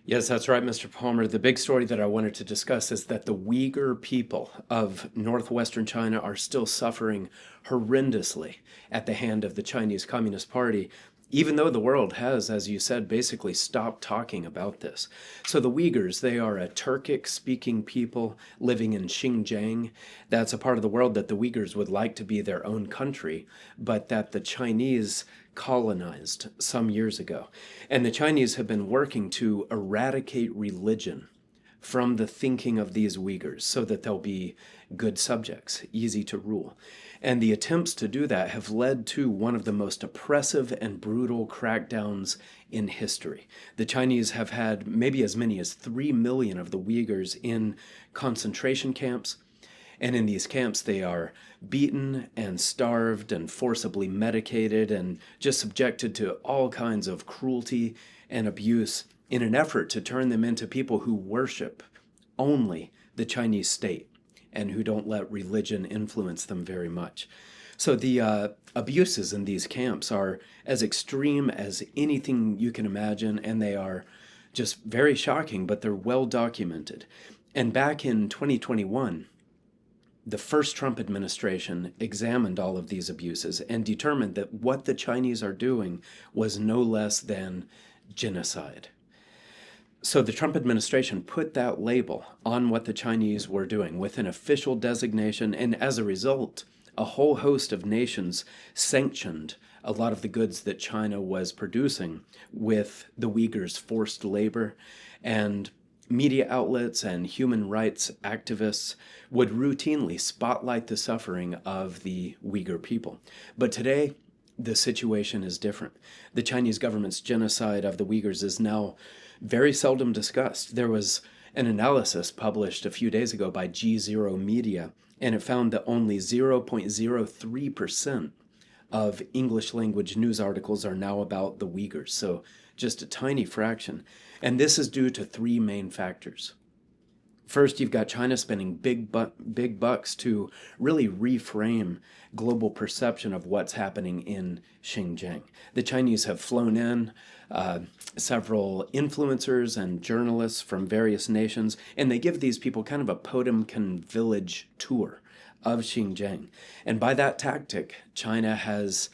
Yes, that's right, Mr. Palmer. The big story that I wanted to discuss is that the Uyghur people of northwestern China are still suffering horrendously at the hand of the Chinese Communist Party, even though the world has, as you said, basically stopped talking about this. So the Uyghurs, they are a Turkic-speaking people living in Xinjiang. That's a part of the world that the Uyghurs would like to be their own country, but that the Chinese colonized some years ago. And the Chinese have been working to eradicate religion from the thinking of these Uyghurs so that they'll be good subjects, easy to rule. And the attempts to do that have led to one of the most oppressive and brutal crackdowns in history. The Chinese have had maybe as many as 3 million of the Uyghurs in concentration camps, And in these camps, they are beaten and starved and forcibly medicated and just subjected to all kinds of cruelty and abuse in an effort to turn them into people who worship only the Chinese state and who don't let religion influence them very much. So the abuses in these camps are as extreme as anything you can imagine, and they are just very shocking, but they're well documented. And back in 2021, the first Trump administration examined all of these abuses and determined that what the Chinese are doing was no less than genocide. So the Trump administration put that label on what the Chinese were doing with an official designation, and as a result, a whole host of nations sanctioned a lot of the goods that China was producing with the Uyghurs' forced labor, and media outlets and human rights activists would routinely spotlight the suffering of the Uyghur people. But today, the situation is different. The Chinese government's genocide of the Uyghurs is now very seldom discussed. There was an analysis published a few days ago by G0 Media, and it found that only 0.03% of English language news articles are now about the Uyghurs, so just a tiny fraction. And this is due to three main factors. First, you've got China spending big bucks to really reframe global perception of what's happening in Xinjiang. The Chinese have flown in several influencers and journalists from various nations, and they give these people kind of a Potemkin village tour of Xinjiang. And by that tactic, China has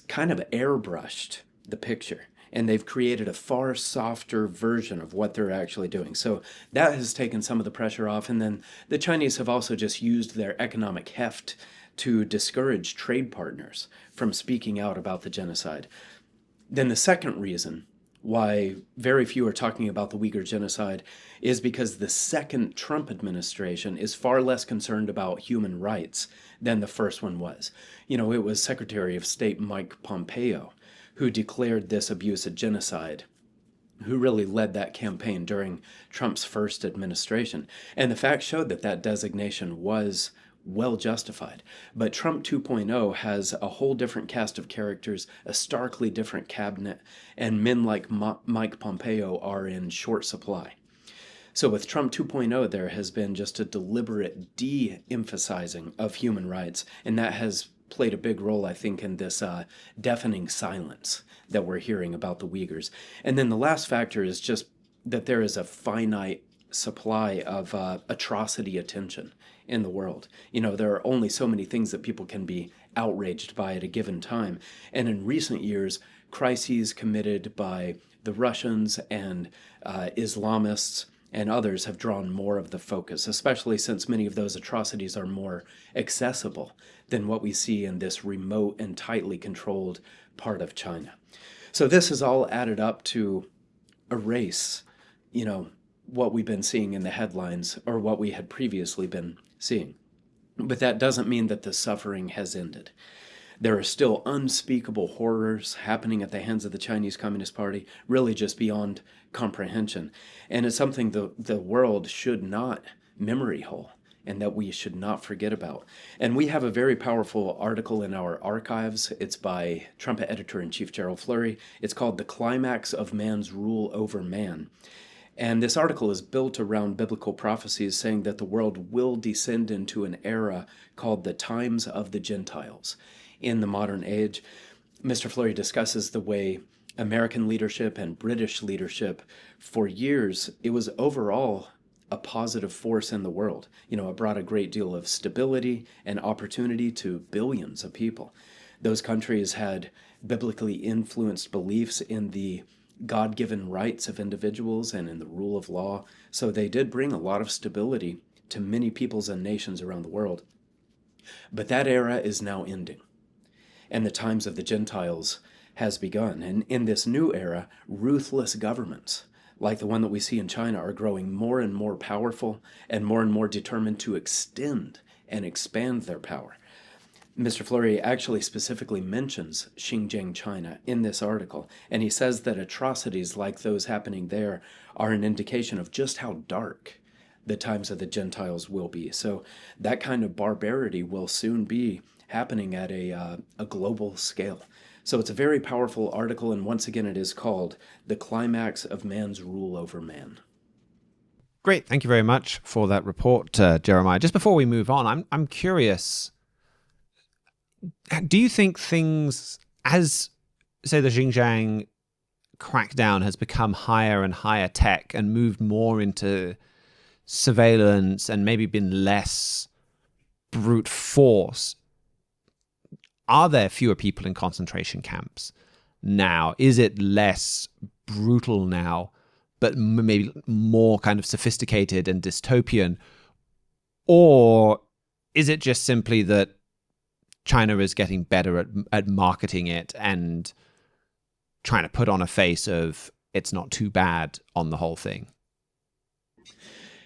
kind of airbrushed the picture, and they've created a far softer version of what they're actually doing. So that has taken some of the pressure off. And then the Chinese have also just used their economic heft to discourage trade partners from speaking out about the genocide. Then the second reason why very few are talking about the Uyghur genocide is because the second Trump administration is far less concerned about human rights than the first one was. You know, it was Secretary of State Mike Pompeo who declared this abuse a genocide, who really led that campaign during Trump's first administration. And the facts showed that that designation was well justified. But Trump 2.0 has a whole different cast of characters, a starkly different cabinet, and men like Mike Pompeo are in short supply. So with Trump 2.0, there has been just a deliberate de-emphasizing of human rights, and that has played a big role, I think, in this deafening silence that we're hearing about the Uyghurs. And then the last factor is just that there is a finite supply of atrocity attention in the world. You know, there are only so many things that people can be outraged by at a given time. And in recent years, crises committed by the Russians and Islamists and others have drawn more of the focus, especially since many of those atrocities are more accessible than what we see in this remote and tightly controlled part of China. So this has all added up to erase, you know, what we've been seeing in the headlines or what we had previously been seeing. But that doesn't mean that the suffering has ended. There are still unspeakable horrors happening at the hands of the Chinese Communist Party, really just beyond comprehension. And it's something the world should not memory hole and that we should not forget about. And we have a very powerful article in our archives. It's by Trumpet Editor-in-Chief Gerald Flurry. It's called The Climax of Man's Rule Over Man. And this article is built around biblical prophecies saying that the world will descend into an era called the times of the Gentiles. In the modern age, Mr. Flurry discusses the way American leadership and British leadership, for years, it was overall a positive force in the world. You know, it brought a great deal of stability and opportunity to billions of people. Those countries had biblically influenced beliefs in the God-given rights of individuals and in the rule of law, so they did bring a lot of stability to many peoples and nations around the world. But that era is now ending, and the times of the Gentiles has begun. And in this new era, ruthless governments, like the one that we see in China, are growing more and more powerful and more determined to extend and expand their power. Mr. Flurry actually specifically mentions Xinjiang, China in this article, and he says that atrocities like those happening there are an indication of just how dark the times of the Gentiles will be. So that kind of barbarity will soon be happening at a global scale. So it's a very powerful article, and once again, it is called The Climax of Man's Rule Over Man. Great. Thank you very much for that report, Jeremiah. Just before we move on, I'm curious, do you think things, as, say, the Xinjiang crackdown has become higher and higher tech and moved more into surveillance and maybe been less brute force, are there fewer people in concentration camps now? Is it less brutal now, but maybe more kind of sophisticated and dystopian? Or is it just simply that China is getting better at marketing it and trying to put on a face of it's not too bad on the whole thing?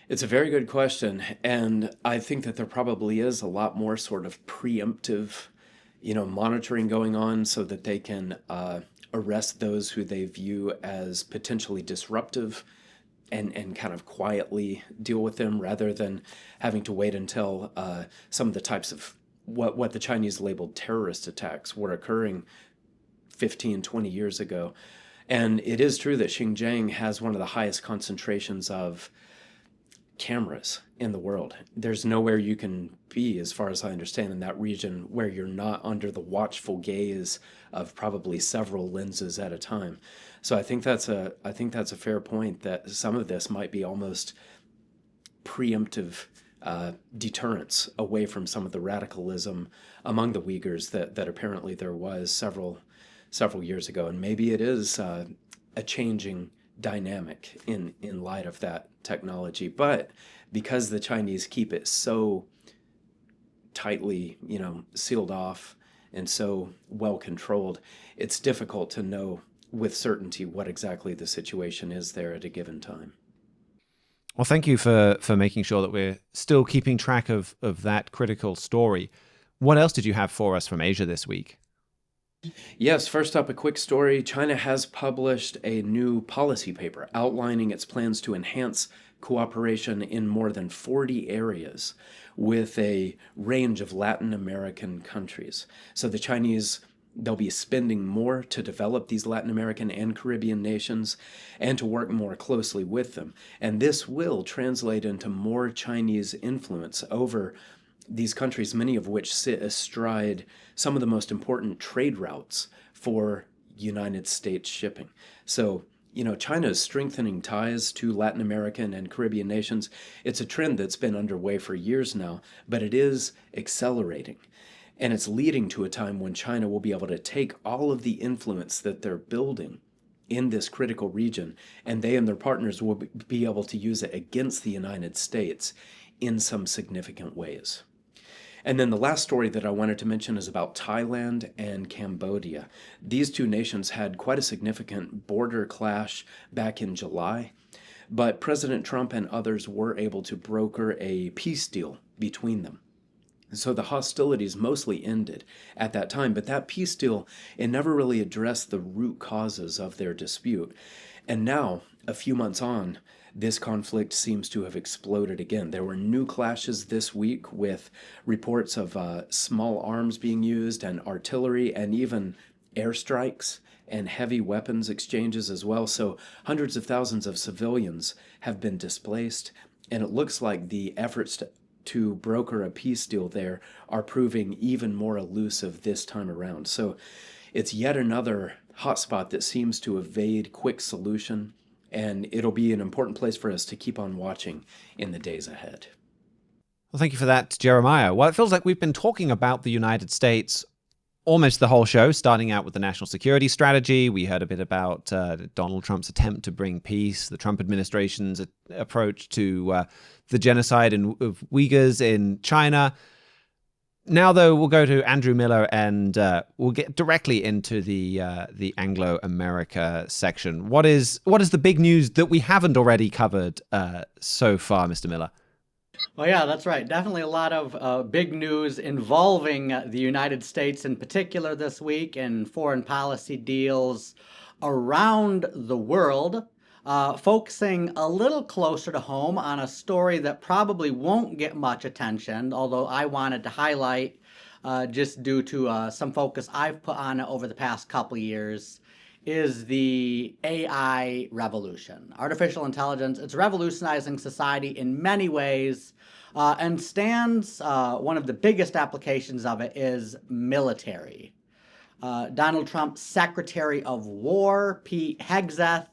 It's a very good question. And I think that there probably is a lot more sort of preemptive monitoring going on so that they can arrest those who they view as potentially disruptive and kind of quietly deal with them rather than having to wait until some of the types of what the Chinese labeled terrorist attacks were occurring 15, 20 years ago. And it is true that Xinjiang has one of the highest concentrations of cameras in the world. There's nowhere you can be, as far as I understand, in that region where you're not under the watchful gaze of probably several lenses at a time. So I think that's a fair point, that some of this might be almost preemptive deterrence away from some of the radicalism among the Uyghurs that apparently there was several years ago. And maybe it is a changing dynamic in light of that technology. But because the Chinese keep it so tightly, sealed off and so well controlled, it's difficult to know with certainty what exactly the situation is there at a given time. Well, thank you for making sure that we're still keeping track of that critical story. What else did you have for us from Asia this week? Yes, first up, a quick story. China has published a new policy paper outlining its plans to enhance cooperation in more than 40 areas with a range of Latin American countries. So the Chinese, they'll be spending more to develop these Latin American and Caribbean nations and to work more closely with them. And this will translate into more Chinese influence over these countries, many of which sit astride some of the most important trade routes for United States shipping. So, China is strengthening ties to Latin American and Caribbean nations. It's a trend that's been underway for years now, but it is accelerating. And it's leading to a time when China will be able to take all of the influence that they're building in this critical region, and they and their partners will be able to use it against the United States in some significant ways. And then the last story that I wanted to mention is about Thailand and Cambodia. These two nations had quite a significant border clash back in July, but President Trump and others were able to broker a peace deal between them. So the hostilities mostly ended at that time, but that peace deal, it never really addressed the root causes of their dispute. And now, a few months on, this conflict seems to have exploded again. There were new clashes this week with reports of small arms being used and artillery and even airstrikes and heavy weapons exchanges as well. So hundreds of thousands of civilians have been displaced, and it looks like the efforts to broker a peace deal there are proving even more elusive this time around. So it's yet another hotspot that seems to evade quick solution, and it'll be an important place for us to keep on watching in the days ahead. Well, thank you for that, Jeremiah. Well, it feels like we've been talking about the United States almost the whole show, starting out with the national security strategy. We heard a bit about Donald Trump's attempt to bring peace, the Trump administration's approach to the genocide of Uyghurs in China. Now, though, we'll go to Andrew Miller and we'll get directly into the Anglo-America section. What is the big news that we haven't already covered so far, Mr. Miller? Well, yeah, that's right. Definitely a lot of big news involving the United States in particular this week and foreign policy deals around the world. focusing a little closer to home on a story that probably won't get much attention, although I wanted to highlight just due to some focus I've put on it over the past couple years, is the AI revolution. Artificial intelligence, it's revolutionizing society in many ways, and stands, one of the biggest applications of it is military. Donald Trump's Secretary of War, Pete Hegseth,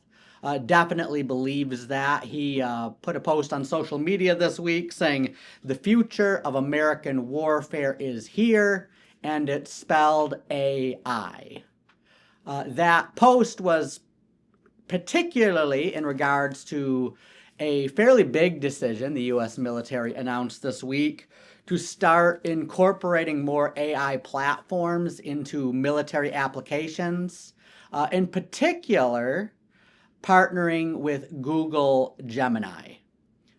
definitely believes that. He put a post on social media this week saying, "The future of American warfare is here, and it's spelled AI." That post was particularly in regards to a fairly big decision the U.S. military announced this week to start incorporating more AI platforms into military applications, in particular, partnering with Google Gemini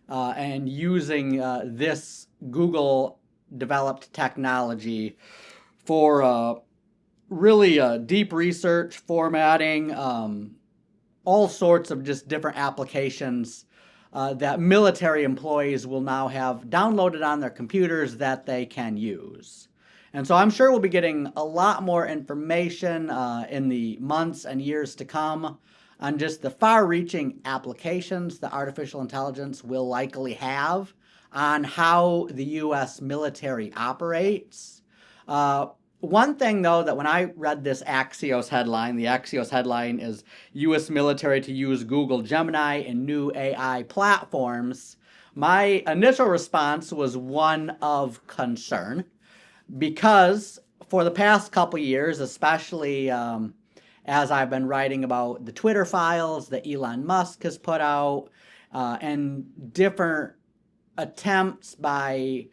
and using this Google-developed technology for really deep research, formatting, all sorts of just different applications that military employees will now have downloaded on their computers that they can use. And so I'm sure we'll be getting a lot more information in the months and years to come on just the far-reaching applications that artificial intelligence will likely have on how the U.S. military operates. One thing, though, that when I read this Axios headline, the Axios headline is U.S. military to use Google Gemini and new AI platforms, my initial response was one of concern, because for the past couple years, especially as I've been writing about the Twitter files that Elon Musk has put out, and different attempts by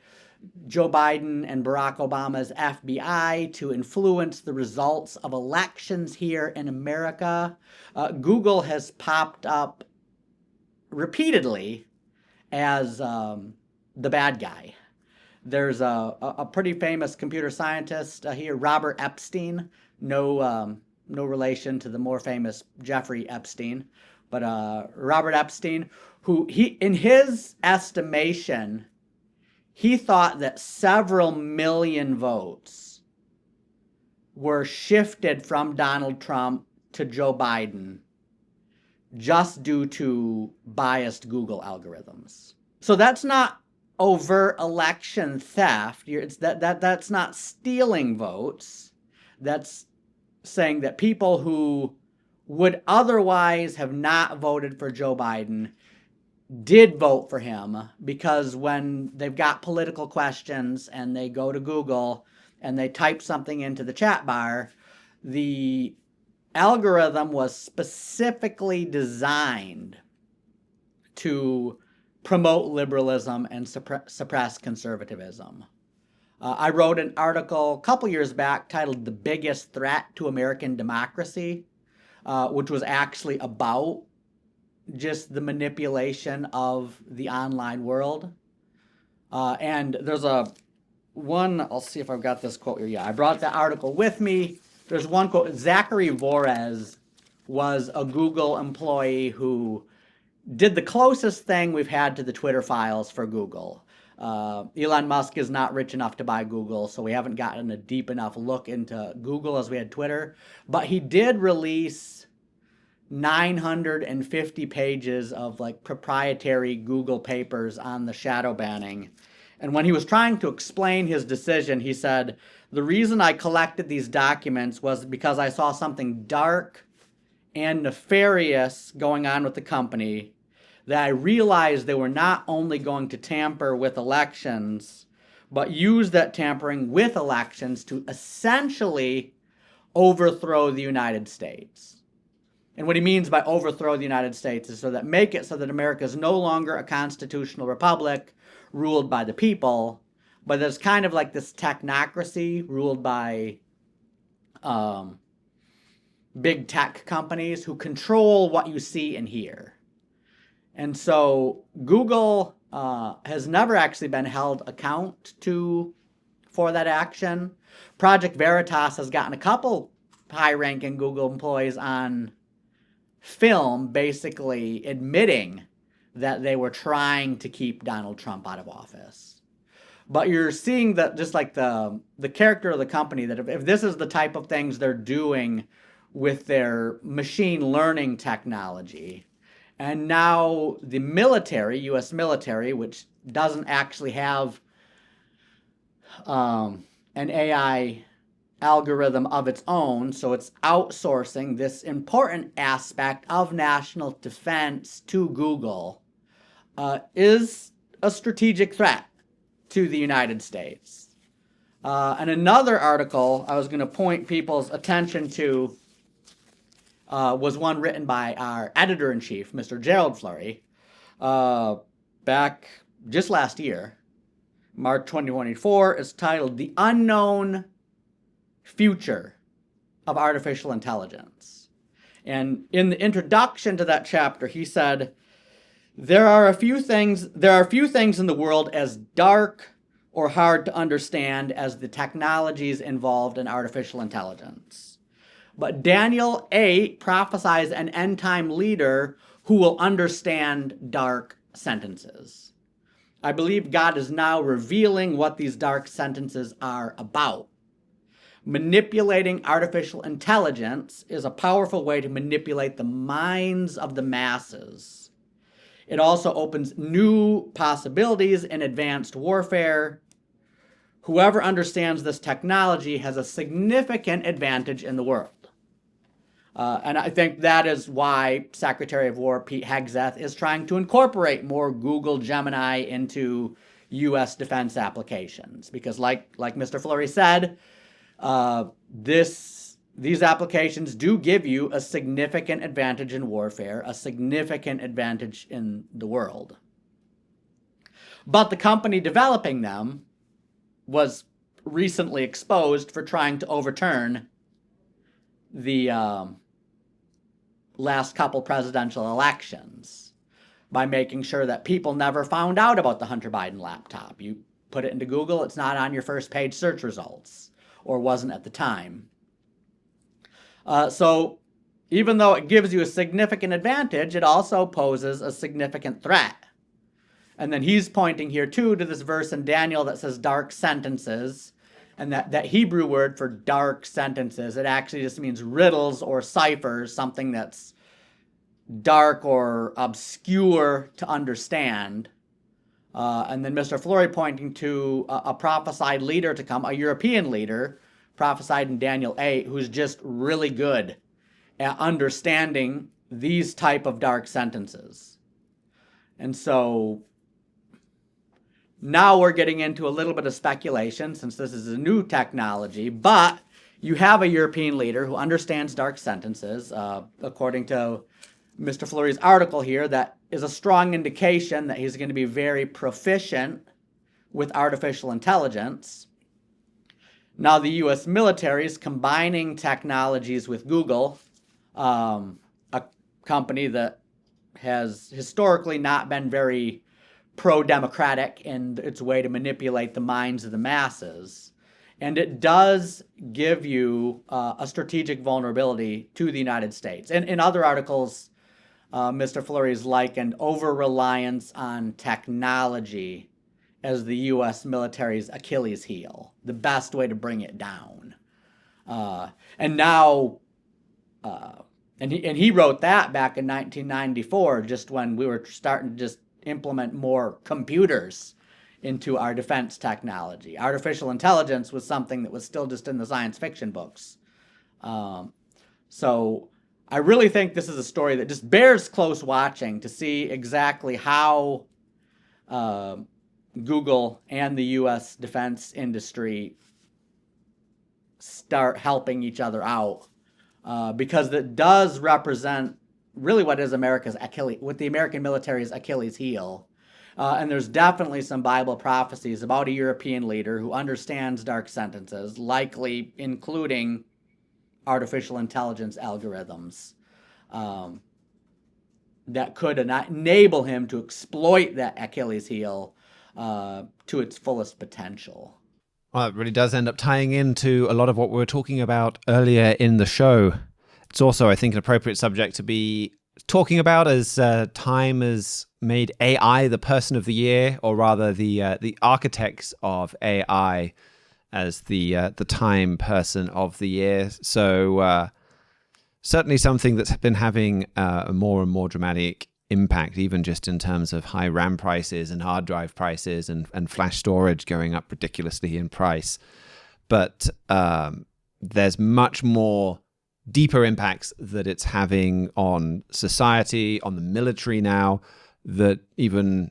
Joe Biden and Barack Obama's FBI to influence the results of elections here in America, Google has popped up repeatedly as the bad guy. There's a pretty famous computer scientist here, Robert Epstein, no relation to the more famous Jeffrey Epstein, but Robert Epstein, who in his estimation, he thought that several million votes were shifted from Donald Trump to Joe Biden just due to biased Google algorithms. So that's not overt election theft. That's not stealing votes. That's saying that people who would otherwise have not voted for Joe Biden did vote for him, because when they've got political questions and they go to Google and they type something into the chat bar, the algorithm was specifically designed to promote liberalism and suppress conservatism. I wrote an article a couple years back titled "The Biggest Threat to American Democracy," which was actually about just the manipulation of the online world. And there's I'll see if I've got this quote here. Yeah, I brought the article with me. There's one quote. Zachary Vorez was a Google employee who did the closest thing we've had to the Twitter files for Google. Elon Musk is not rich enough to buy Google, so we haven't gotten a deep enough look into Google as we had Twitter. But he did release 950 pages of proprietary Google papers on the shadow banning. And when he was trying to explain his decision, he said, "The reason I collected these documents was because I saw something dark and nefarious going on with the company, that I realized they were not only going to tamper with elections, but use that tampering with elections to essentially overthrow the United States." And what he means by overthrow the United States is make it so that America is no longer a constitutional republic ruled by the people, but there's kind of like this technocracy ruled by big tech companies who control what you see and hear. And so Google has never actually been held account for that action. Project Veritas has gotten a couple high-ranking Google employees on film basically admitting that they were trying to keep Donald Trump out of office. But you're seeing that just like the character of the company, that if this is the type of things they're doing with their machine learning technology, and now the military, U.S. military, which doesn't actually have an AI algorithm of its own, so it's outsourcing this important aspect of national defense to Google, is a strategic threat to the United States. And another article I was going to point people's attention to was one written by our editor-in-chief, Mr. Gerald Fleury, back just last year, March 2024. It's titled "The Unknown Future of Artificial Intelligence." And in the introduction to that chapter, he said, there are few things in the world as dark or hard to understand as the technologies involved in artificial intelligence. But Daniel 8 prophesies an end-time leader who will understand dark sentences. I believe God is now revealing what these dark sentences are about. Manipulating artificial intelligence is a powerful way to manipulate the minds of the masses. It also opens new possibilities in advanced warfare. Whoever understands this technology has a significant advantage in the world. And I think that is why Secretary of War Pete Hegseth is trying to incorporate more Google Gemini into U.S. defense applications. Because like Mr. Fleury said, these applications do give you a significant advantage in warfare, a significant advantage in the world. But the company developing them was recently exposed for trying to overturn the last couple presidential elections by making sure that people never found out about the Hunter Biden laptop. You put it into Google, it's not on your first page search results, or wasn't at the time. So even though it gives you a significant advantage, it also poses a significant threat. And then he's pointing here too to this verse in Daniel that says dark sentences. And that Hebrew word for dark sentences, it actually just means riddles or ciphers, something that's dark or obscure to understand. And then Mr. Fleury pointing to a prophesied leader to come, a European leader, prophesied in Daniel 8, who's just really good at understanding these type of dark sentences. And so now we're getting into a little bit of speculation since this is a new technology, but you have a European leader who understands dark sentences. According to Mr. Fleury's article here, that is a strong indication that he's going to be very proficient with artificial intelligence. Now the U.S. military is combining technologies with Google, a company that has historically not been very pro-democratic in its way to manipulate the minds of the masses. And it does give you a strategic vulnerability to the United States. And in other articles, Mr. Fleury has likened over-reliance on technology as the U.S. military's Achilles heel, the best way to bring it down. And now, and he wrote that back in 1994, just when we were starting to just implement more computers into our defense technology. Artificial intelligence was something that was still just in the science fiction books. So I really think this is a story that just bears close watching to see exactly how Google and the U.S. defense industry start helping each other out, because it does represent really what is America's Achilles, what the American military's Achilles heel. And there's definitely some Bible prophecies about a European leader who understands dark sentences, likely including artificial intelligence algorithms, that could enable him to exploit that Achilles heel to its fullest potential. Well, it really does end up tying into a lot of what we were talking about earlier in the show. It's also, I think, an appropriate subject to be talking about as time has made AI the person of the year, or rather the architects of AI as the time person of the year. So certainly something that's been having a more and more dramatic impact, even just in terms of high RAM prices and hard drive prices and flash storage going up ridiculously in price. But there's much more deeper impacts that it's having on society, on the military now, that even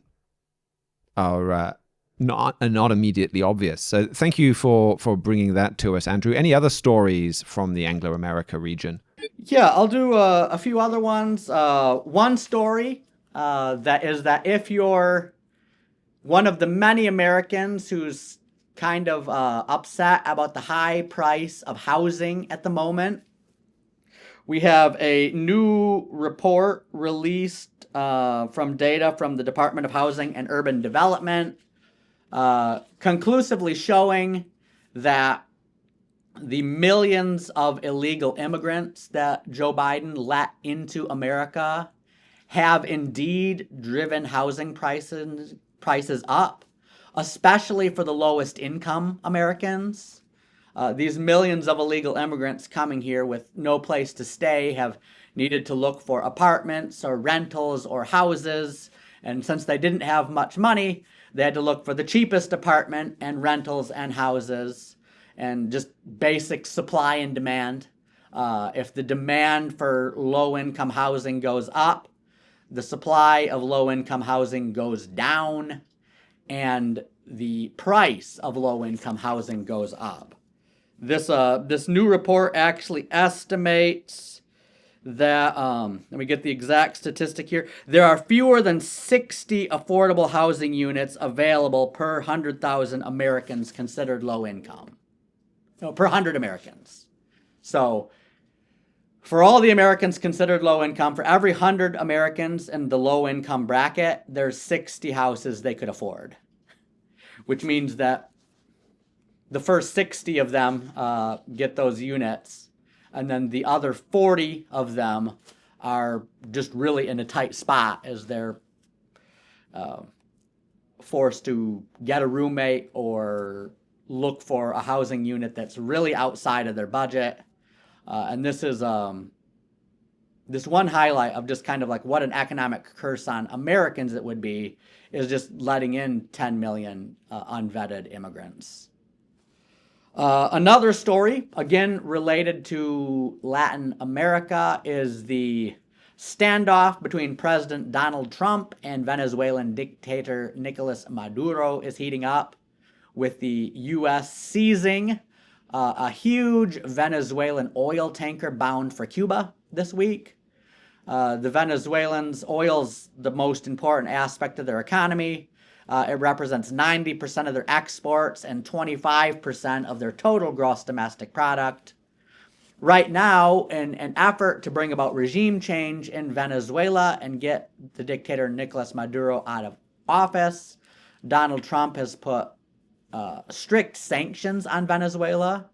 are not immediately obvious. So thank you for bringing that to us, Andrew. Any other stories from the Anglo-America region? Yeah, I'll do a few other ones. One story that is that if you're one of the many Americans who's kind of upset about the high price of housing at the moment, we have a new report released from data from the Department of Housing and Urban Development, conclusively showing that the millions of illegal immigrants that Joe Biden let into America have indeed driven housing prices up, especially for the lowest income Americans. These millions of illegal immigrants coming here with no place to stay have needed to look for apartments or rentals or houses. And since they didn't have much money, they had to look for the cheapest apartment and rentals and houses, and just basic supply and demand. If the demand for low-income housing goes up, the supply of low-income housing goes down, and the price of low-income housing goes up. This new report actually estimates that, let me get the exact statistic here, there are fewer than 60 affordable housing units available per 100,000 Americans considered low income. No, per 100 Americans. So for all the Americans considered low income, for every 100 Americans in the low income bracket, there's 60 houses they could afford, which means that the first 60 of them get those units, and then the other 40 of them are just really in a tight spot as they're forced to get a roommate or look for a housing unit that's really outside of their budget. And this is this one highlight of just kind of like what an economic curse on Americans it would be, is just letting in 10 million unvetted immigrants. Another story, again related to Latin America, is the standoff between President Donald Trump and Venezuelan dictator Nicolas Maduro is heating up, with the U.S. seizing a huge Venezuelan oil tanker bound for Cuba this week. The Venezuelans, oil's the most important aspect of their economy. It represents 90% of their exports and 25% of their total gross domestic product. Right now, in an effort to bring about regime change in Venezuela and get the dictator Nicolas Maduro out of office, Donald Trump has put strict sanctions on Venezuela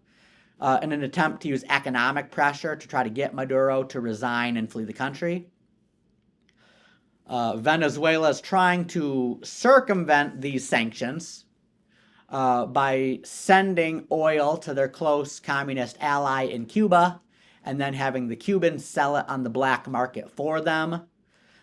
in an attempt to use economic pressure to try to get Maduro to resign and flee the country. Venezuela is trying to circumvent these sanctions by sending oil to their close communist ally in Cuba and then having the Cubans sell it on the black market for them.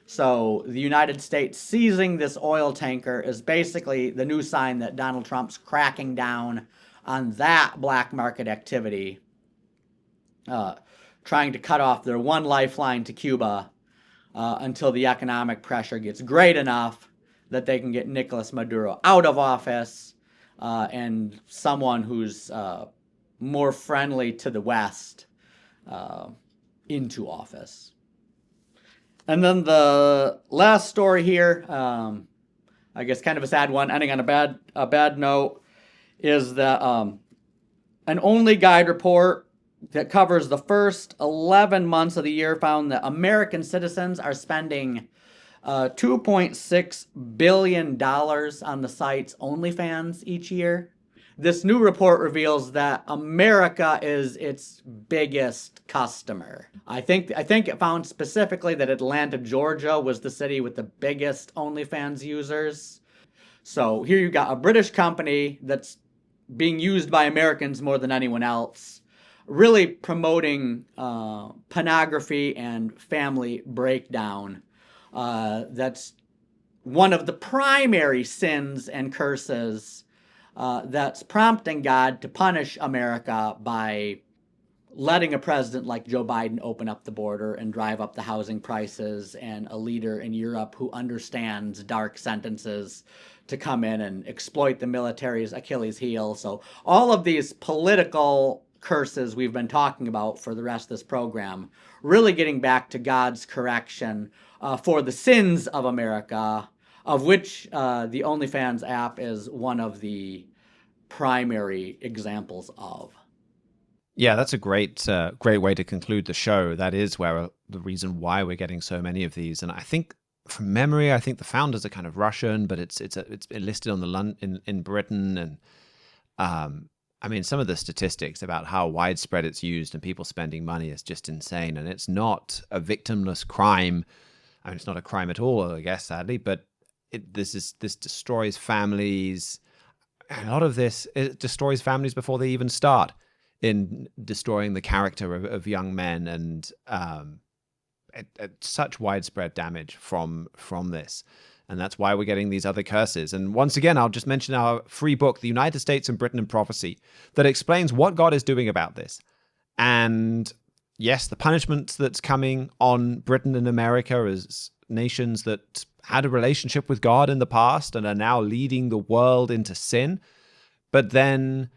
So the United States seizing this oil tanker is basically the new sign that Donald Trump's cracking down on that black market activity, trying to cut off their one lifeline to Cuba until the economic pressure gets great enough that they can get Nicolas Maduro out of office and someone who's more friendly to the West into office. And then the last story here, I guess kind of a sad one, ending on a bad note, is that an Only Guide report that covers the first 11 months of the year found that American citizens are spending $2.6 billion on the site's OnlyFans each year. This new report reveals that America is its biggest customer. I think it found specifically that Atlanta, Georgia was the city with the biggest OnlyFans users. So here you got a British company that's being used by Americans more than anyone else, really promoting pornography and family breakdown. That's one of the primary sins and curses that's prompting God to punish America by letting a president like Joe Biden open up the border and drive up the housing prices, and a leader in Europe who understands dark sentences to come in and exploit the military's Achilles heel. So all of these political curses we've been talking about for the rest of this program, really getting back to God's correction for the sins of America, of which the OnlyFans app is one of the primary examples of. Yeah, that's a great way to conclude the show. That is where the reason why we're getting so many of these. And I think, from memory, I think the founders are kind of Russian, but it's listed on the in Britain. And I mean, some of the statistics about how widespread it's used and people spending money is just insane. And it's not a victimless crime. I mean, it's not a crime at all, I guess, sadly, but this destroys families. And a lot of this, it destroys families before they even start in destroying the character of young men, and such widespread damage from this. And that's why we're getting these other curses. And once again, I'll just mention our free book, The United States and Britain in Prophecy, that explains what God is doing about this. And yes, the punishment that's coming on Britain and America as nations that had a relationship with God in the past and are now leading the world into sin. But then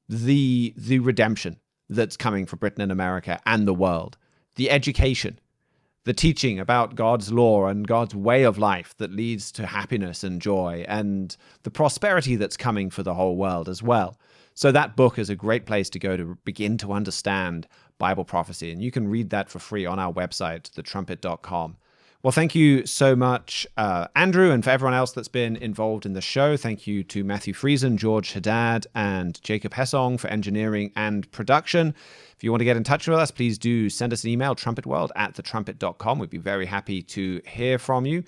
the redemption that's coming for Britain and America and the world, the education, the teaching about God's law and God's way of life that leads to happiness and joy, and the prosperity that's coming for the whole world as well. So that book is a great place to go to begin to understand Bible prophecy, and you can read that for free on our website, thetrumpet.com. Well, thank you so much, Andrew, and for everyone else that's been involved in the show. Thank you to Matthew Friesen, George Haddad, and Jacob Hessong for engineering and production. If you want to get in touch with us, please do send us an email, trumpetworld@thetrumpet.com. We'd be very happy to hear from you.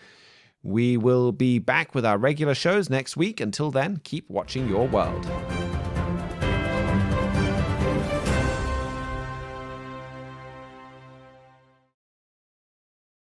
We will be back with our regular shows next week. Until then, keep watching your world.